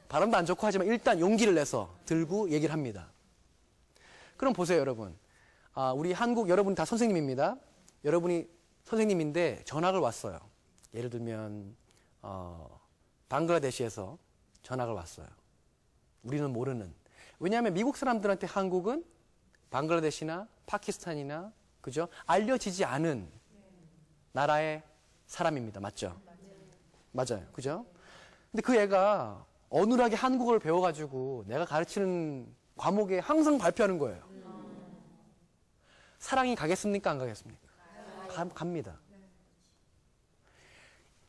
발음도 안 좋고 하지만 일단 용기를 내서 들고 얘기를 합니다. 그럼 보세요, 여러분. 우리 한국 여러분 다 선생님입니다. 여러분이 선생님인데 전학을 왔어요. 예를 들면 방글라데시에서 전학을 왔어요. 우리는 모르는. 왜냐하면 미국 사람들한테 한국은 방글라데시나 파키스탄이나 그죠? 알려지지 않은 나라의 사람입니다. 맞죠? 맞아요. 그죠? 근데 그 애가 어눌하게 한국어를 배워가지고 내가 가르치는 과목에 항상 발표하는 거예요. 사랑이 가겠습니까? 안 가겠습니까? 갑니다.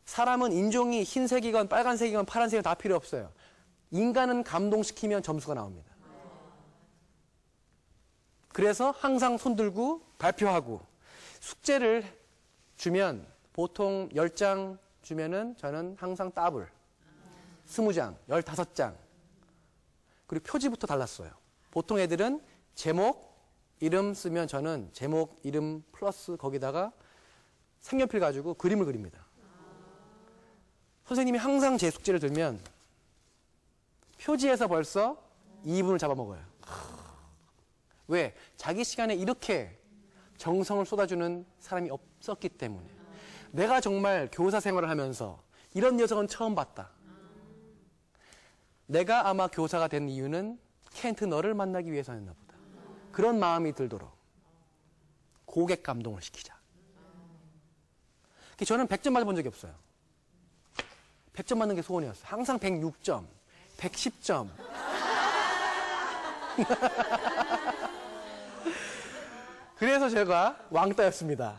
사람은 인종이 흰색이건 빨간색이건 파란색이건 다 필요 없어요. 인간은 감동시키면 점수가 나옵니다. 그래서 항상 손들고 발표하고 숙제를 주면 보통 10장 주면은 저는 항상 더블 20장, 15장. 그리고 표지부터 달랐어요. 보통 애들은 제목, 이름 쓰면 저는 제목, 이름 플러스 거기다가 색연필 가지고 그림을 그립니다. 선생님이 항상 제 숙제를 들면 표지에서 벌써 2분을 잡아먹어요. 왜? 자기 시간에 이렇게 정성을 쏟아주는 사람이 없었기 때문에. 내가 정말 교사 생활을 하면서 이런 녀석은 처음 봤다. 내가 아마 교사가 된 이유는 켄트 너를 만나기 위해서였나 보다. 그런 마음이 들도록 고객 감동을 시키자. 저는 100점 맞아본 적이 없어요. 100점 맞는 게 소원이었어요. 항상 106점, 110점. 그래서 제가 왕따였습니다.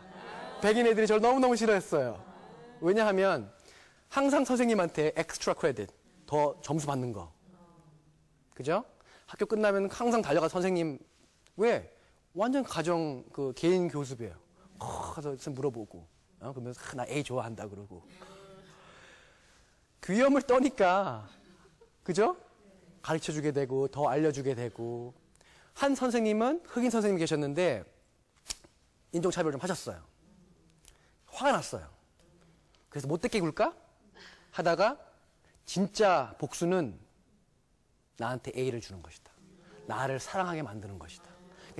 백인 애들이 저를 너무너무 싫어했어요. 왜냐하면 항상 선생님한테 엑스트라 크레딧, 더 점수 받는 거. 그죠? 학교 끝나면 항상 달려가 선생님, 왜? 완전 가정, 개인 교습이에요. 가서 물어보고, 그러면서 나 A 좋아한다 그러고. 귀염을 떠니까, 그죠? 가르쳐 주게 되고, 더 알려주게 되고. 한 선생님은, 흑인 선생님이 계셨는데, 인종차별 좀 하셨어요. 화가 났어요. 그래서 못되게 굴까? 하다가, 진짜 복수는 나한테 A를 주는 것이다. 나를 사랑하게 만드는 것이다.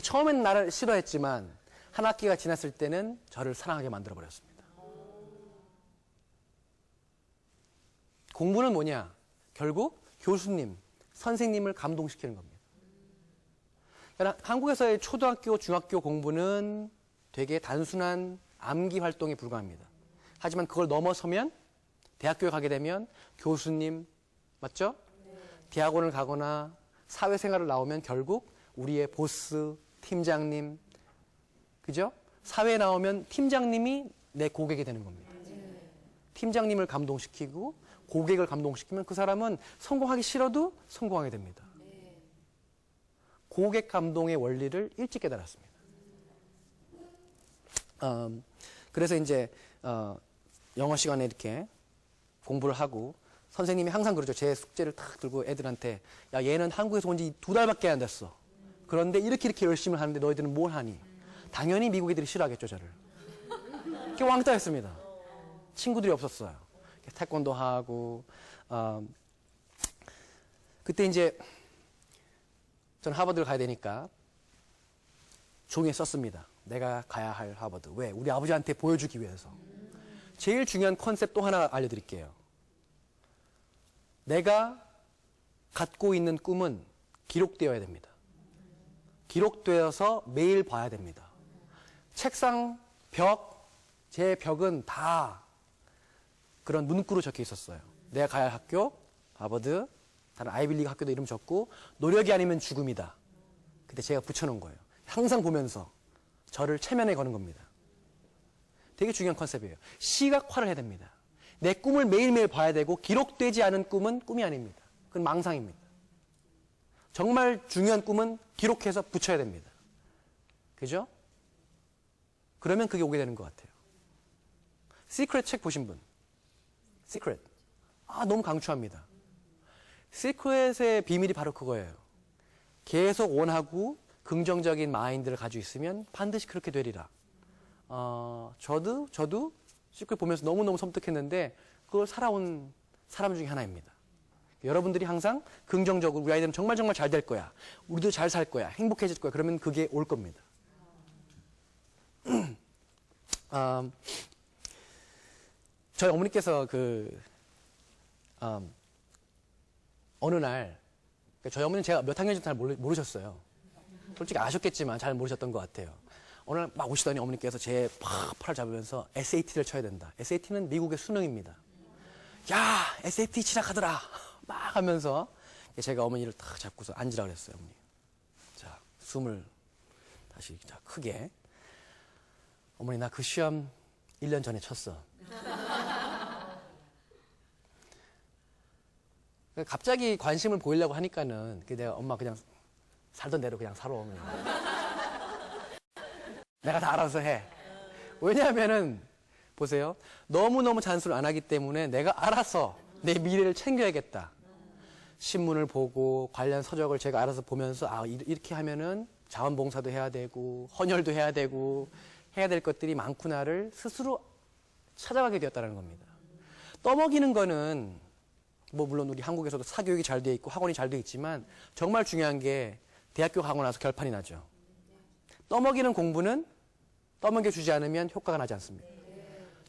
처음엔 나를 싫어했지만, 한 학기가 지났을 때는 저를 사랑하게 만들어버렸습니다. 공부는 뭐냐? 결국 교수님, 선생님을 감동시키는 겁니다. 그러니까 한국에서의 초등학교, 중학교 공부는 되게 단순한 암기 활동에 불과합니다. 하지만 그걸 넘어서면 대학교에 가게 되면 교수님, 맞죠? 대학원을 가거나 사회생활을 나오면 결국 우리의 보스, 팀장님, 그죠? 사회에 나오면 팀장님이 내 고객이 되는 겁니다. 팀장님을 감동시키고 고객을 감동시키면 그 사람은 성공하기 싫어도 성공하게 됩니다. 고객 감동의 원리를 일찍 깨달았습니다. 그래서 이제 영어 시간에 이렇게 공부를 하고 선생님이 항상 그러죠. 제 숙제를 탁 들고 애들한테 야 얘는 한국에서 온 지 2달밖에 안 됐어. 그런데 이렇게 열심히 하는데 너희들은 뭘 하니? 당연히 미국 애들이 싫어하겠죠 저를. 이렇게 왕따였습니다. 친구들이 없었어요. 태권도 하고 그때 이제 전 하버드를 가야 되니까 종이에 썼습니다. 내가 가야 할 하버드. 왜? 우리 아버지한테 보여주기 위해서. 제일 중요한 컨셉 또 하나 알려드릴게요. 내가 갖고 있는 꿈은 기록되어야 됩니다. 기록되어서 매일 봐야 됩니다. 책상, 벽, 제 벽은 다 그런 문구로 적혀 있었어요. 내가 가야 할 학교, 하버드, 다른 아이빌리그 학교도 이름 적고 노력이 아니면 죽음이다. 근데 제가 붙여놓은 거예요. 항상 보면서 저를 체면에 거는 겁니다. 되게 중요한 컨셉이에요. 시각화를 해야 됩니다. 내 꿈을 매일매일 봐야 되고 기록되지 않은 꿈은 꿈이 아닙니다. 그건 망상입니다. 정말 중요한 꿈은 기록해서 붙여야 됩니다. 그죠? 그러면 그게 오게 되는 것 같아요. 시크릿 책 보신 분? 시크릿. 너무 강추합니다. 시크릿의 비밀이 바로 그거예요. 계속 원하고 긍정적인 마인드를 가지고 있으면 반드시 그렇게 되리라. 저도 시크릿 보면서 너무너무 섬뜩했는데 그걸 살아온 사람 중에 하나입니다. 여러분들이 항상 긍정적으로 우리 아이들은 정말 잘 될 거야. 우리도 잘 살 거야. 행복해질 거야. 그러면 그게 올 겁니다. 저희 어머니께서 어느 날 저희 어머니는 제가 몇 학년인지 잘 모르셨어요. 솔직히 아셨겠지만 잘 모르셨던 것 같아요. 어느 날 막 오시더니 어머니께서 제 팔을 잡으면서 SAT를 쳐야 된다. SAT는 미국의 수능입니다. 야, SAT 시작하더라. 막 하면서 제가 어머니를 딱 잡고서 앉으라 그랬어요. 어머니. 자, 숨을 다시 크게. 어머니 나 그 시험 1년 전에 쳤어. 갑자기 관심을 보이려고 하니까는 내가 엄마 그냥 살던 대로 그냥 살아. 내가 다 알아서 해. 왜냐하면은 보세요. 너무너무 잔소리를 안 하기 때문에 내가 알아서 내 미래를 챙겨야겠다. 신문을 보고 관련 서적을 제가 알아서 보면서 이렇게 하면은 자원봉사도 해야 되고 헌혈도 해야 되고 해야 될 것들이 많구나를 스스로 찾아가게 되었다는 겁니다. 떠먹이는 거는 뭐 물론 우리 한국에서도 사교육이 잘 돼 있고 학원이 잘 돼 있지만 정말 중요한 게 대학교 가고 나서 결판이 나죠. 떠먹이는 공부는 떠먹여 주지 않으면 효과가 나지 않습니다.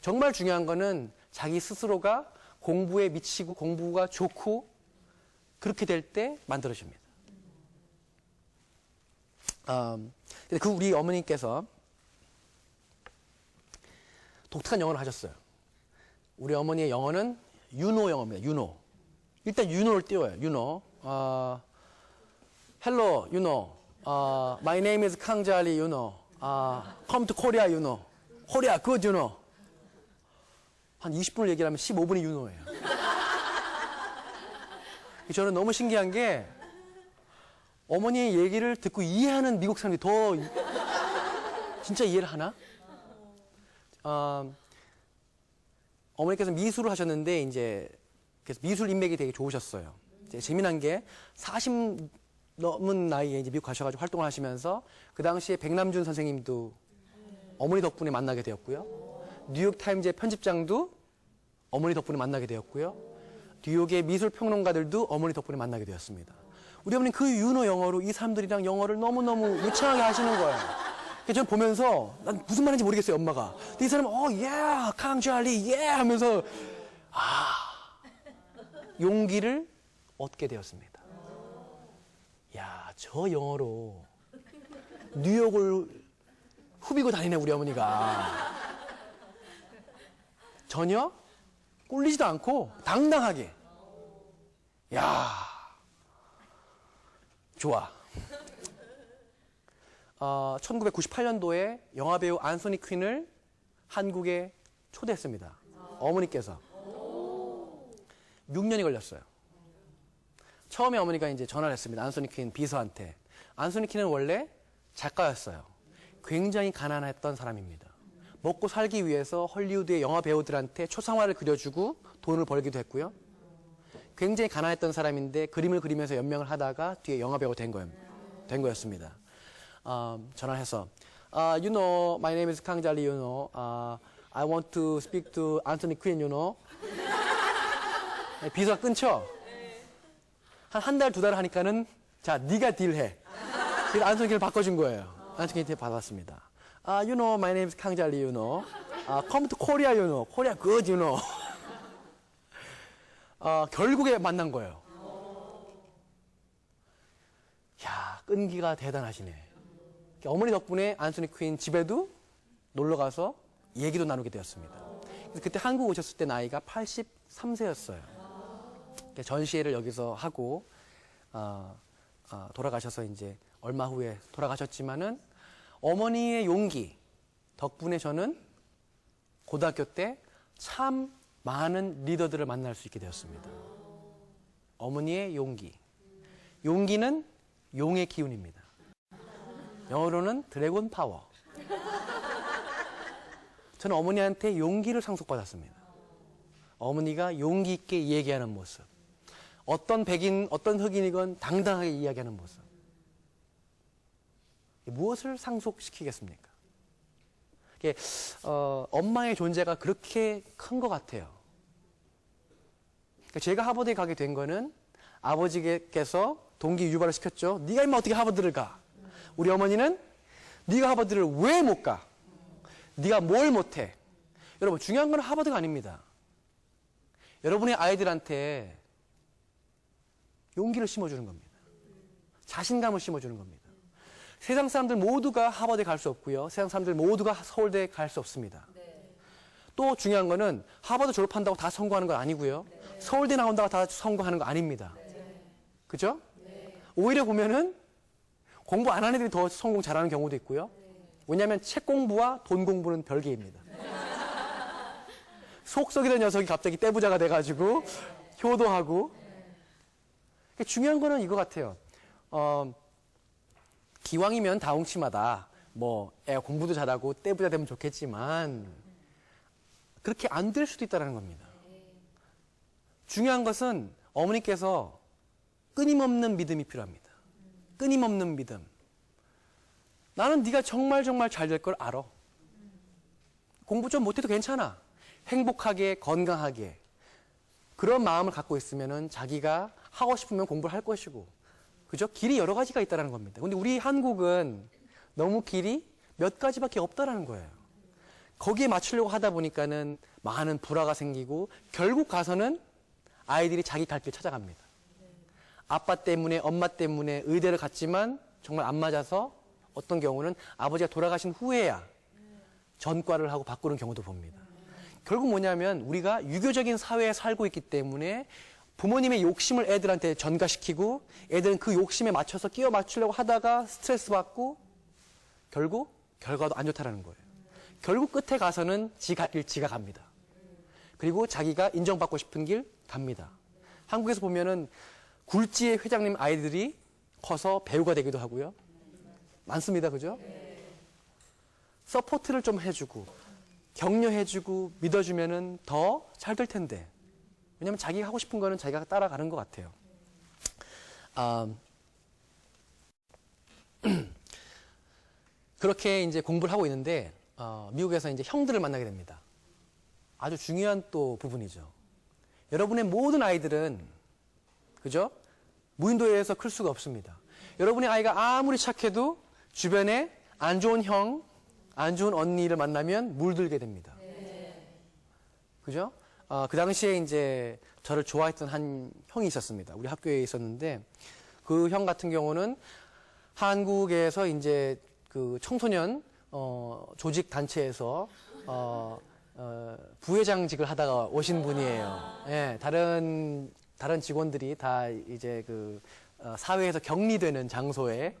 정말 중요한 거는 자기 스스로가 공부에 미치고 공부가 좋고 그렇게 될 때 만들어집니다. 그 우리 어머니께서 독특한 영어를 하셨어요. 우리 어머니의 영어는 윤호 영어입니다. 윤호. 일단 윤호를 띄워요. 윤호. Hello, 윤호. My name is 강자리 윤호. Come to Korea, 윤호. Korea, good, 윤호. 한 20분을 얘기를 하면 15분이 윤호예요. 저는 너무 신기한 게 어머니의 얘기를 듣고 이해하는 미국 사람들이 더 진짜 이해를 하나? 어머니께서 미술을 하셨는데 이제 그래서 미술 인맥이 되게 좋으셨어요. 이제 재미난 게 40 넘은 나이에 이제 미국 가셔가지고 활동을 하시면서 그 당시에 백남준 선생님도 어머니 덕분에 만나게 되었고요. 뉴욕 타임즈의 편집장도 어머니 덕분에 만나게 되었고요. 뉴욕의 미술 평론가들도 어머니 덕분에 만나게 되었습니다. 우리 어머니는 그 윤호 영어로 이 사람들이랑 영어를 너무너무 유창하게 하시는 거예요. 그래서 저는 보면서 난 무슨 말인지 모르겠어요, 엄마가. 근데 이 사람은 yeah, 강자리, yeah 하면서 용기를 얻게 되었습니다. 야, 저 영어로 뉴욕을 후비고 다니네, 우리 어머니가. 전혀 꿀리지도 않고 당당하게. 야, 좋아. 1998년도에 영화배우 안소니 퀸을 한국에 초대했습니다. 어머니께서. 6년이 걸렸어요. 처음에 어머니가 이제 전화를 했습니다. 안소니 퀸 비서한테. 안소니 퀸은 원래 작가였어요. 굉장히 가난했던 사람입니다. 먹고 살기 위해서 헐리우드의 영화 배우들한테 초상화를 그려주고 돈을 벌기도 했고요. 굉장히 가난했던 사람인데 그림을 그리면서 연명을 하다가 뒤에 영화 배우가 된 거였습니다. 전화를 해서 You know, my name is 강잘리, you know. I want to speak to Anthony Quinn, you know. 비서가 끊죠? 한 달, 두 달 하니까는 자, 네가 딜해. 그래서 안소니 퀸을 바꿔준 거예요. 안소니 퀸 받았습니다. You know, my name is 강잘리, you know. Come to Korea, you know. Korea good, you know. 결국에 만난 거예요. 야, 끈기가 대단하시네. 어머니 덕분에 안소니 퀸 집에도 놀러 가서 얘기도 나누게 되었습니다. 그때 한국 오셨을 때 나이가 83세였어요. 전시회를 여기서 하고 돌아가셔서 이제 얼마 후에 돌아가셨지만은 어머니의 용기 덕분에 저는 고등학교 때 참 많은 리더들을 만날 수 있게 되었습니다. 어머니의 용기. 용기는 용의 기운입니다. 영어로는 드래곤 파워. 저는 어머니한테 용기를 상속받았습니다. 어머니가 용기 있게 얘기하는 모습. 어떤 백인, 어떤 흑인이건 당당하게 이야기하는 모습. 무엇을 상속시키겠습니까? 엄마의 존재가 그렇게 큰 것 같아요. 제가 하버드에 가게 된 거는 아버지께서 동기 유발을 시켰죠. 네가 임마 어떻게 하버드를 가? 우리 어머니는 네가 하버드를 왜 못 가? 네가 뭘 못해? 여러분 중요한 건 하버드가 아닙니다. 여러분의 아이들한테 용기를 심어주는 겁니다. 자신감을 심어주는 겁니다. 세상 사람들 모두가 하버드에 갈 수 없고요. 세상 사람들 모두가 서울대에 갈 수 없습니다. 또 중요한 거는 하버드 졸업한다고 다 성공하는 건 아니고요. 서울대 나온다고 다 성공하는 거 아닙니다. 그죠? 오히려 보면은 공부 안 하는 애들이 더 성공 잘하는 경우도 있고요. 왜냐하면 책 공부와 돈 공부는 별개입니다. 속 썩이던 녀석이 갑자기 떼부자가 돼가지고 효도하고. 중요한 거는 이거 같아요. 기왕이면 다홍치마다 뭐 애가 공부도 잘하고 떼부자 되면 좋겠지만 그렇게 안 될 수도 있다는 겁니다. 중요한 것은 어머니께서 끊임없는 믿음이 필요합니다. 끊임없는 믿음. 나는 네가 정말 정말 잘 될 걸 알아. 공부 좀 못해도 괜찮아. 행복하게, 건강하게. 그런 마음을 갖고 있으면은 자기가 하고 싶으면 공부를 할 것이고, 그죠? 길이 여러 가지가 있다는 겁니다. 근데 우리 한국은 너무 길이 몇 가지밖에 없다라는 거예요. 거기에 맞추려고 하다 보니까는 많은 불화가 생기고, 결국 가서는 아이들이 자기 갈 길 찾아갑니다. 아빠 때문에, 엄마 때문에 의대를 갔지만 정말 안 맞아서 어떤 경우는 아버지가 돌아가신 후에야 전과를 하고 바꾸는 경우도 봅니다. 결국 뭐냐면 우리가 유교적인 사회에 살고 있기 때문에 부모님의 욕심을 애들한테 전가시키고 애들은 그 욕심에 맞춰서 끼워 맞추려고 하다가 스트레스 받고 결국 결과도 안 좋다라는 거예요. 결국 끝에 가서는 지가 갑니다. 그리고 자기가 인정받고 싶은 길 갑니다. 한국에서 보면은 굴지의 회장님 아이들이 커서 배우가 되기도 하고요. 많습니다. 그죠? 서포트를 좀 해주고 격려해주고 믿어주면은 더 잘 될 텐데. 왜냐면 자기가 하고 싶은 거는 자기가 따라가는 것 같아요. 그렇게 이제 공부를 하고 있는데 미국에서 이제 형들을 만나게 됩니다. 아주 중요한 또 부분이죠. 여러분의 모든 아이들은 그죠? 무인도에서 클 수가 없습니다. 여러분의 아이가 아무리 착해도 주변에 안 좋은 형, 안 좋은 언니를 만나면 물들게 됩니다. 그죠? 그 당시에 이제 저를 좋아했던 한 형이 있었습니다. 우리 학교에 있었는데 그 형 같은 경우는 한국에서 이제 그 청소년 조직 단체에서 부회장직을 하다가 오신 분이에요. 예, 다른 직원들이 다 이제 그 사회에서 격리되는 장소에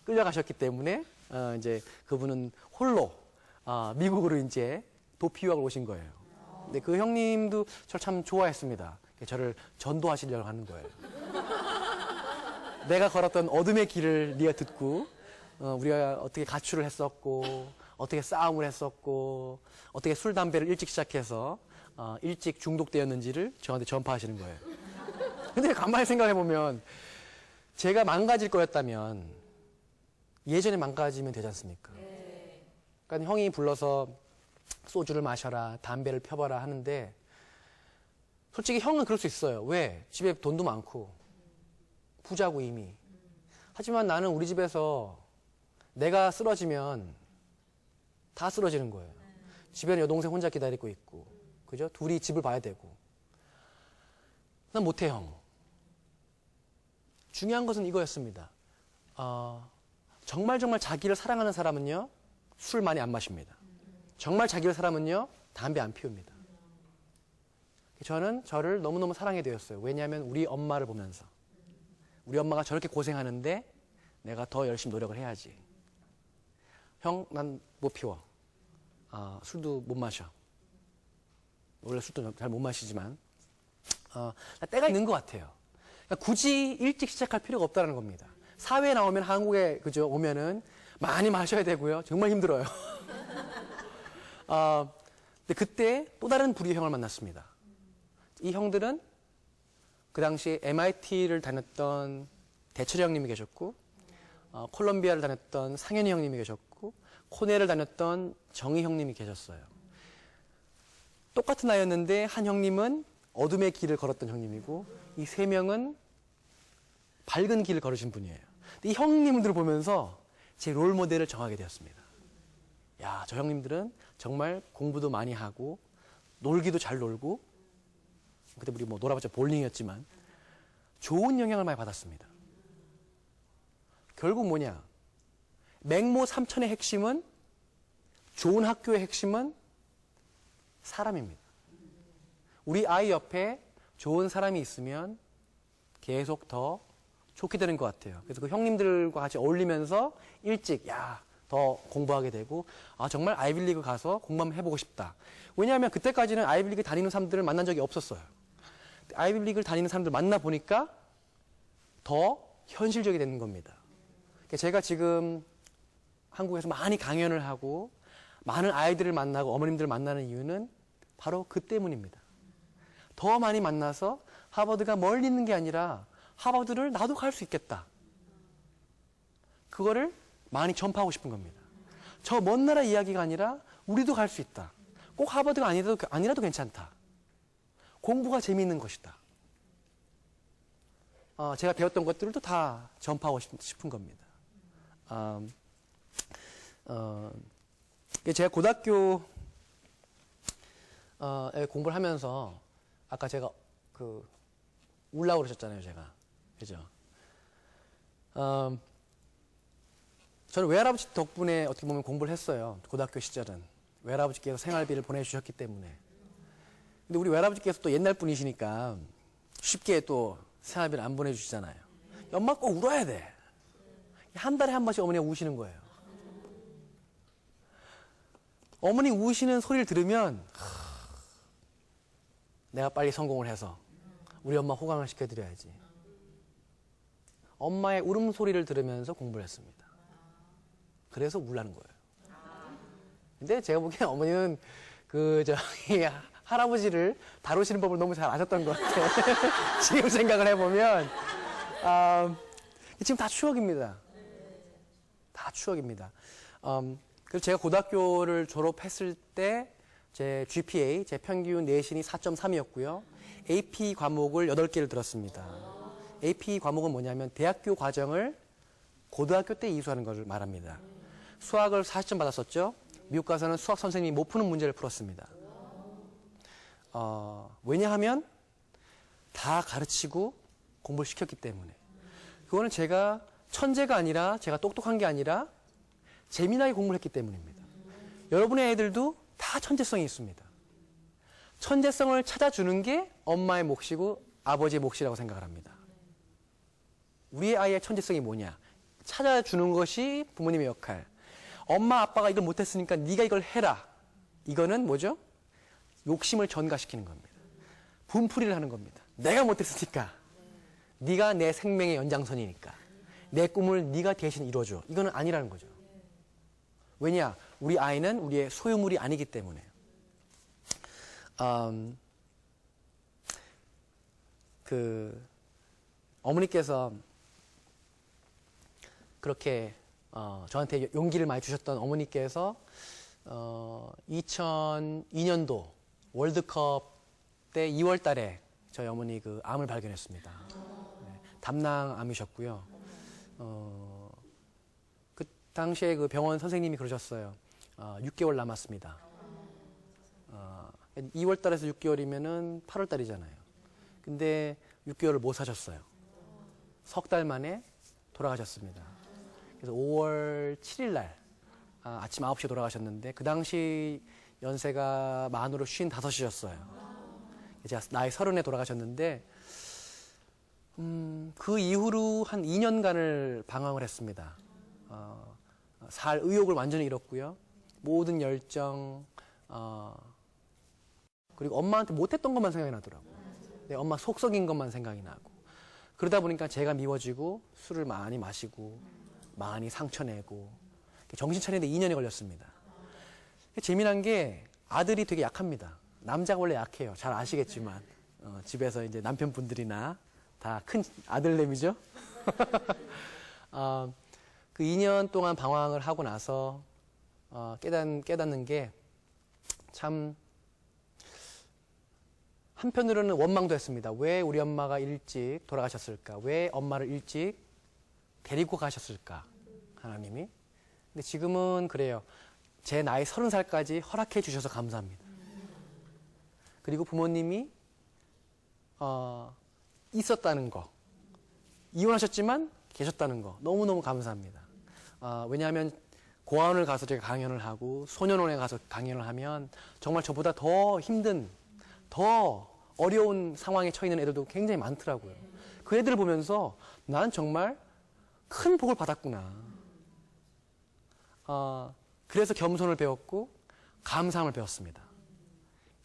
끌려가셨기 때문에 이제 그분은 홀로 미국으로 이제 도피 유학을 오신 거예요. 근데 그 형님도 저를 참 좋아했습니다. 저를 전도하시려고 하는 거예요. 내가 걸었던 어둠의 길을 네가 듣고 우리가 어떻게 가출을 했었고 어떻게 싸움을 했었고 어떻게 술 담배를 일찍 시작해서 일찍 중독되었는지를 저한테 전파하시는 거예요. 근데 가만히 생각해 보면 제가 망가질 거였다면 예전에 망가지면 되지 않습니까? 그러니까 형이 불러서 소주를 마셔라, 담배를 펴봐라 하는데 솔직히 형은 그럴 수 있어요. 왜? 집에 돈도 많고 부자고 이미. 하지만 나는 우리 집에서 내가 쓰러지면 다 쓰러지는 거예요. 집에는 여동생 혼자 기다리고 있고, 그죠? 둘이 집을 봐야 되고. 난 못해, 형. 중요한 것은 이거였습니다. 정말 자기를 사랑하는 사람은요, 술 많이 안 마십니다. 정말 자기를 사랑하면요, 담배 안 피웁니다. 저는 저를 너무너무 사랑하게 되었어요. 왜냐하면 우리 엄마를 보면서. 우리 엄마가 저렇게 고생하는데 내가 더 열심히 노력을 해야지. 형, 난 못 피워. 술도 못 마셔. 원래 술도 잘 못 마시지만. 때가 있는 것 같아요. 그러니까 굳이 일찍 시작할 필요가 없다는 겁니다. 사회에 나오면 한국에 그죠 오면은 많이 마셔야 되고요. 정말 힘들어요. 근데 그때 또 다른 불의의 형을 만났습니다. 이 형들은 그 당시에 MIT를 다녔던 대철이 형님이 계셨고, 콜롬비아를 다녔던 상현이 형님이 계셨고, 코넬을 다녔던 정희 형님이 계셨어요. 똑같은 나이였는데 한 형님은 어둠의 길을 걸었던 형님이고, 이 세 명은 밝은 길을 걸으신 분이에요. 근데 이 형님들을 보면서 제 롤 모델을 정하게 되었습니다. 야, 저 형님들은 정말 공부도 많이 하고 놀기도 잘 놀고 그때 우리 뭐 놀아봤자 볼링이었지만 좋은 영향을 많이 받았습니다. 결국 뭐냐? 맹모 삼천의 핵심은 좋은 학교의 핵심은 사람입니다. 우리 아이 옆에 좋은 사람이 있으면 계속 더 좋게 되는 것 같아요. 그래서 그 형님들과 같이 어울리면서 일찍 더 공부하게 되고 정말 아이빌리그 가서 공부 한번 해보고 싶다. 왜냐하면 그때까지는 아이빌리그 다니는 사람들을 만난 적이 없었어요. 아이빌리그를 다니는 사람들 만나보니까 더 현실적이 되는 겁니다. 제가 지금 한국에서 많이 강연을 하고 많은 아이들을 만나고 어머님들을 만나는 이유는 바로 그 때문입니다. 더 많이 만나서 하버드가 멀리 있는 게 아니라 하버드를 나도 갈 수 있겠다. 그거를 많이 전파하고 싶은 겁니다. 저 먼 나라 이야기가 아니라 우리도 갈 수 있다. 꼭 하버드가 아니라도 괜찮다. 공부가 재미있는 것이다. 제가 배웠던 것들도 다 전파하고 싶은 겁니다. 제가 고등학교 공부를 하면서 아까 제가 울라고 그러셨잖아요, 제가. 그죠? 저는 외할아버지 덕분에 어떻게 보면 공부를 했어요. 고등학교 시절은. 외할아버지께서 생활비를 보내주셨기 때문에. 근데 우리 외할아버지께서 또 옛날 분이시니까 쉽게 또 생활비를 안 보내주시잖아요. 엄마 꼭 울어야 돼. 한 달에 한 번씩 어머니가 우시는 거예요. 어머니 우시는 소리를 들으면 내가 빨리 성공을 해서 우리 엄마 호강을 시켜드려야지. 엄마의 울음소리를 들으면서 공부를 했습니다. 그래서 울라는 거예요. 근데 제가 보기엔 어머니는 할아버지를 다루시는 법을 너무 잘 아셨던 것 같아요. 지금 생각을 해보면, 지금 다 추억입니다. 다 추억입니다. 그래서 제가 고등학교를 졸업했을 때 제 GPA, 제 평균 내신이 4.3이었고요. AP 과목을 8개를 들었습니다. AP 과목은 뭐냐면 대학교 과정을 고등학교 때 이수하는 것을 말합니다. 수학을 40점 받았었죠. 미국 가서는 수학 선생님이 못 푸는 문제를 풀었습니다. 왜냐하면 다 가르치고 공부를 시켰기 때문에. 그거는 제가 천재가 아니라 제가 똑똑한 게 아니라 재미나게 공부를 했기 때문입니다. 여러분의 애들도 다 천재성이 있습니다. 천재성을 찾아주는 게 엄마의 몫이고 아버지의 몫이라고 생각을 합니다. 우리의 아이의 천재성이 뭐냐? 찾아주는 것이 부모님의 역할. 엄마 아빠가 이걸 못했으니까 네가 이걸 해라. 이거는 뭐죠? 욕심을 전가시키는 겁니다. 분풀이를 하는 겁니다. 내가 못했으니까 네가 내 생명의 연장선이니까 내 꿈을 네가 대신 이뤄줘. 이거는 아니라는 거죠. 왜냐? 우리 아이는 우리의 소유물이 아니기 때문에. 어머니께서 그렇게 저한테 용기를 많이 주셨던 어머니께서 2002년도 월드컵 때 2월 달에 저희 어머니 암을 발견했습니다. 네, 담낭암이셨고요. 그 당시에 병원 선생님이 그러셨어요. 6개월 남았습니다. 2월 달에서 6개월이면은 8월 달이잖아요. 근데 6개월을 못 사셨어요. 석 달 만에 돌아가셨습니다. 그래서 5월 7일 날 아침 9시에 돌아가셨는데 그 당시 연세가 만으로 55이셨어요. 제가 나이 30에 돌아가셨는데 그 이후로 한 2년간을 방황을 했습니다. 살 의욕을 완전히 잃었고요. 모든 열정 그리고 엄마한테 못했던 것만 생각이 나더라고요. 내 엄마 속 썩인 것만 생각이 나고 그러다 보니까 제가 미워지고 술을 많이 마시고 많이 상처내고 정신 차리는데 2년이 걸렸습니다. 재미난 게 아들이 되게 약합니다. 남자가 원래 약해요. 잘 아시겠지만 집에서 이제 남편분들이나 다 큰 아들내미죠. 그 2년 동안 방황을 하고 나서 깨닫는 게 참 한편으로는 원망도 했습니다. 왜 우리 엄마가 일찍 돌아가셨을까? 왜 엄마를 일찍 데리고 가셨을까? 하나님이. 근데 지금은 그래요. 제 나이 30살까지 허락해 주셔서 감사합니다. 그리고 부모님이 있었다는 거. 이혼하셨지만 계셨다는 거. 너무너무 감사합니다. 왜냐하면 고아원을 가서 제가 강연을 하고 소년원에 가서 강연을 하면 정말 저보다 더 힘든 더 어려운 상황에 처해 있는 애들도 굉장히 많더라고요. 그 애들을 보면서 난 정말 큰 복을 받았구나. 그래서 겸손을 배웠고 감사함을 배웠습니다.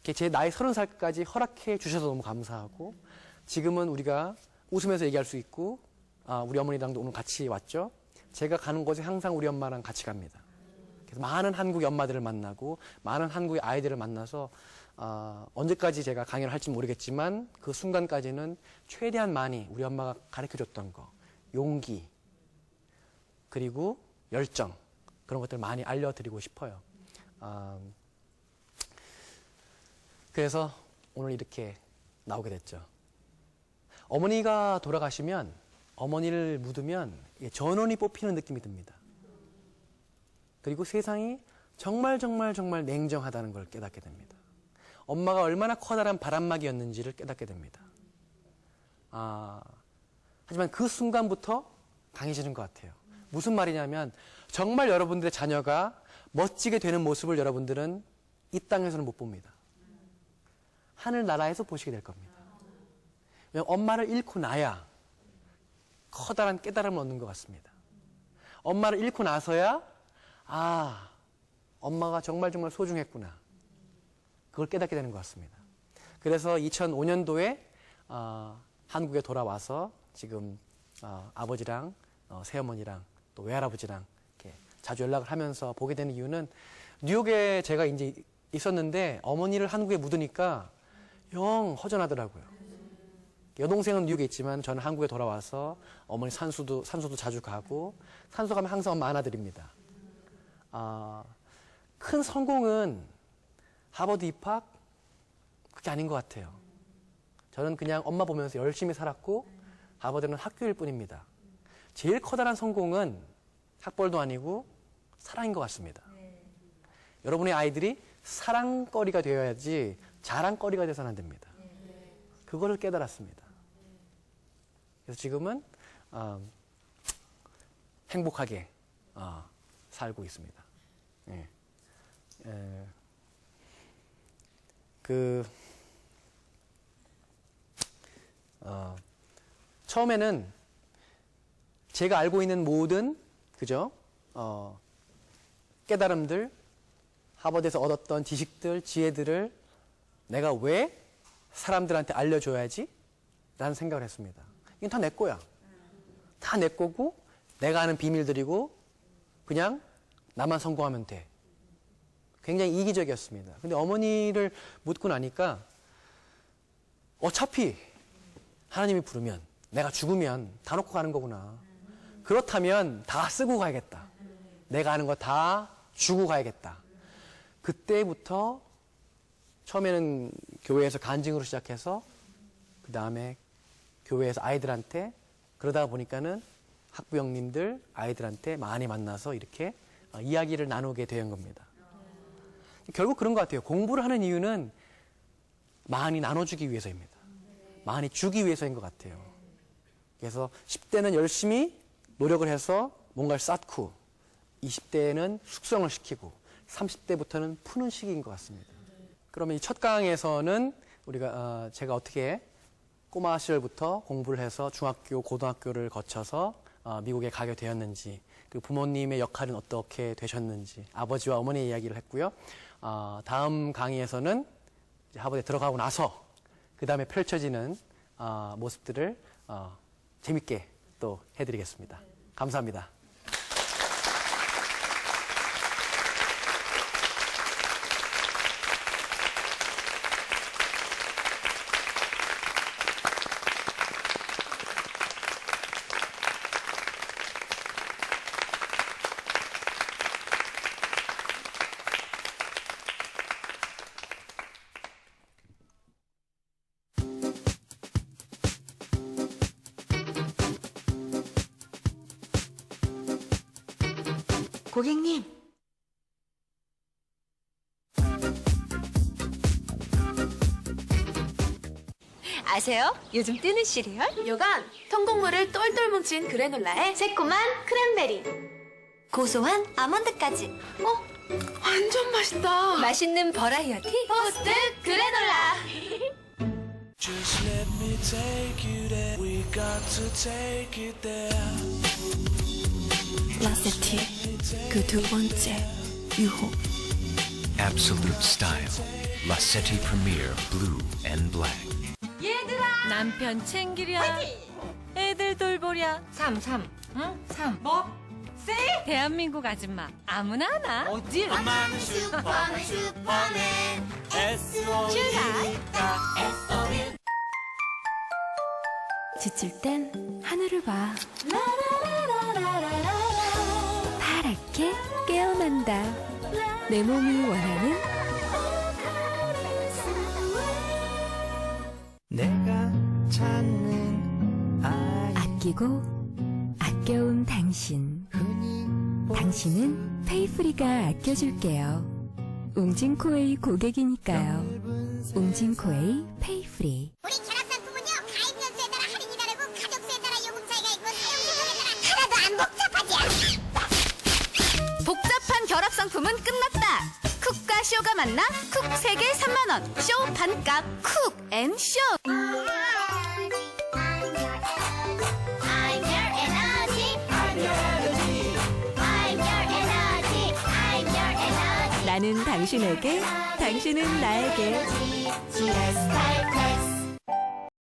제 나이 30살까지 허락해 주셔서 너무 감사하고 지금은 우리가 웃으면서 얘기할 수 있고 우리 어머니랑도 오늘 같이 왔죠. 제가 가는 곳에 항상 우리 엄마랑 같이 갑니다. 그래서 많은 한국의 엄마들을 만나고 많은 한국의 아이들을 만나서 언제까지 제가 강연을 할지 모르겠지만 그 순간까지는 최대한 많이 우리 엄마가 가르쳐줬던 거, 용기, 그리고 열정, 그런 것들 많이 알려드리고 싶어요. 그래서 오늘 이렇게 나오게 됐죠. 어머니가 돌아가시면, 어머니를 묻으면 전원이 뽑히는 느낌이 듭니다. 그리고 세상이 정말 냉정하다는 걸 깨닫게 됩니다. 엄마가 얼마나 커다란 바람막이였는지를 깨닫게 됩니다. 하지만 그 순간부터 강해지는 것 같아요. 무슨 말이냐면 정말 여러분들의 자녀가 멋지게 되는 모습을 여러분들은 이 땅에서는 못 봅니다. 하늘나라에서 보시게 될 겁니다. 왜냐하면 엄마를 잃고 나야 커다란 깨달음을 얻는 것 같습니다. 엄마를 잃고 나서야 엄마가 정말 소중했구나. 그걸 깨닫게 되는 것 같습니다. 그래서 2005년도에 한국에 돌아와서 지금 아버지랑 새어머니랑 또 외할아버지랑 이렇게 자주 연락을 하면서 보게 되는 이유는 뉴욕에 제가 이제 있었는데 어머니를 한국에 묻으니까 영 허전하더라고요. 여동생은 뉴욕에 있지만 저는 한국에 돌아와서 어머니 산소도 자주 가고 산소 가면 항상 엄마 안아드립니다. 큰 성공은 하버드 입학 그게 아닌 것 같아요. 저는 그냥 엄마 보면서 열심히 살았고 하버드는 학교일 뿐입니다. 제일 커다란 성공은 학벌도 아니고 사랑인 것 같습니다. 여러분의 아이들이 사랑거리가 되어야지 자랑거리가 돼서는 안 됩니다. 그거를 깨달았습니다. 그래서 지금은 행복하게 살고 있습니다. 예. 처음에는 제가 알고 있는 모든 그죠? 깨달음들, 하버드에서 얻었던 지식들, 지혜들을 내가 왜 사람들한테 알려줘야지? 라는 생각을 했습니다. 이건 다 내 거야. 다 내 거고 내가 아는 비밀들이고 그냥 나만 성공하면 돼. 굉장히 이기적이었습니다. 근데 어머니를 묻고 나니까 어차피 하나님이 부르면 내가 죽으면 다 놓고 가는 거구나. 그렇다면 다 쓰고 가야겠다. 내가 아는 거 다 주고 가야겠다. 그때부터 처음에는 교회에서 간증으로 시작해서 그 다음에 교회에서 아이들한테 그러다 보니까는 학부형님들 아이들한테 많이 만나서 이렇게 이야기를 나누게 된 겁니다. 결국 그런 것 같아요. 공부를 하는 이유는 많이 나눠주기 위해서입니다. 많이 주기 위해서인 것 같아요. 그래서 10대는 열심히 노력을 해서 뭔가를 쌓고 20대에는 숙성을 시키고 30대부터는 푸는 시기인 것 같습니다. 그러면 이 첫 강에서는 제가 어떻게 꼬마 시절부터 공부를 해서 중학교, 고등학교를 거쳐서 미국에 가게 되었는지, 그리고 부모님의 역할은 어떻게 되셨는지, 아버지와 어머니의 이야기를 했고요. 다음 강의에서는 이제 하버드에 들어가고 나서 그 다음에 펼쳐지는 모습들을 재밌게 또 해드리겠습니다. 감사합니다. 고객님. 아세요? 요즘 뜨는 시리얼? 요간 통곡물을 똘똘 뭉친 그래놀라에 새콤한 크랜베리, 고소한 아몬드까지. 완전 맛있다. 맛있는 버라이어티? 포스트 그래놀라. Just let me take you there. We got to take it there. 라세티 그 두 번째 유혹. Absolute style. Lassetti Premier Blue and Black. 남편 챙기랴 애들 돌보랴 3 응? 3 뭐? 대한민국 아줌마 아무나 하나. 어디? 엄마는 슈퍼맨 SO니까 SO일. 지칠 땐 하늘을 봐. 파랗게 깨어난다. 내 몸이 원하는 내가 찾는 아이. 아끼고 아껴온 당신. 당신은 페이프리가 아껴줄게요. 웅진코웨이 고객이니까요. 웅진코웨이 페이프리. 우리 결합상품은요, 가입 연수에 따라 할인이 다르고 가격수에 따라 요금 차이가 있고 사용 시간에 따라 하나도 안 복잡하지. 복잡한 결합 상품은 끝났다. 쿡과 쇼가 만나 쿡 3개 3만 원. 쇼 반값 쿡앤쇼. I'm your energy. I'm your energy. I'm your energy. I'm your energy. 나는 당신에게, 당신은 나에게. Yes,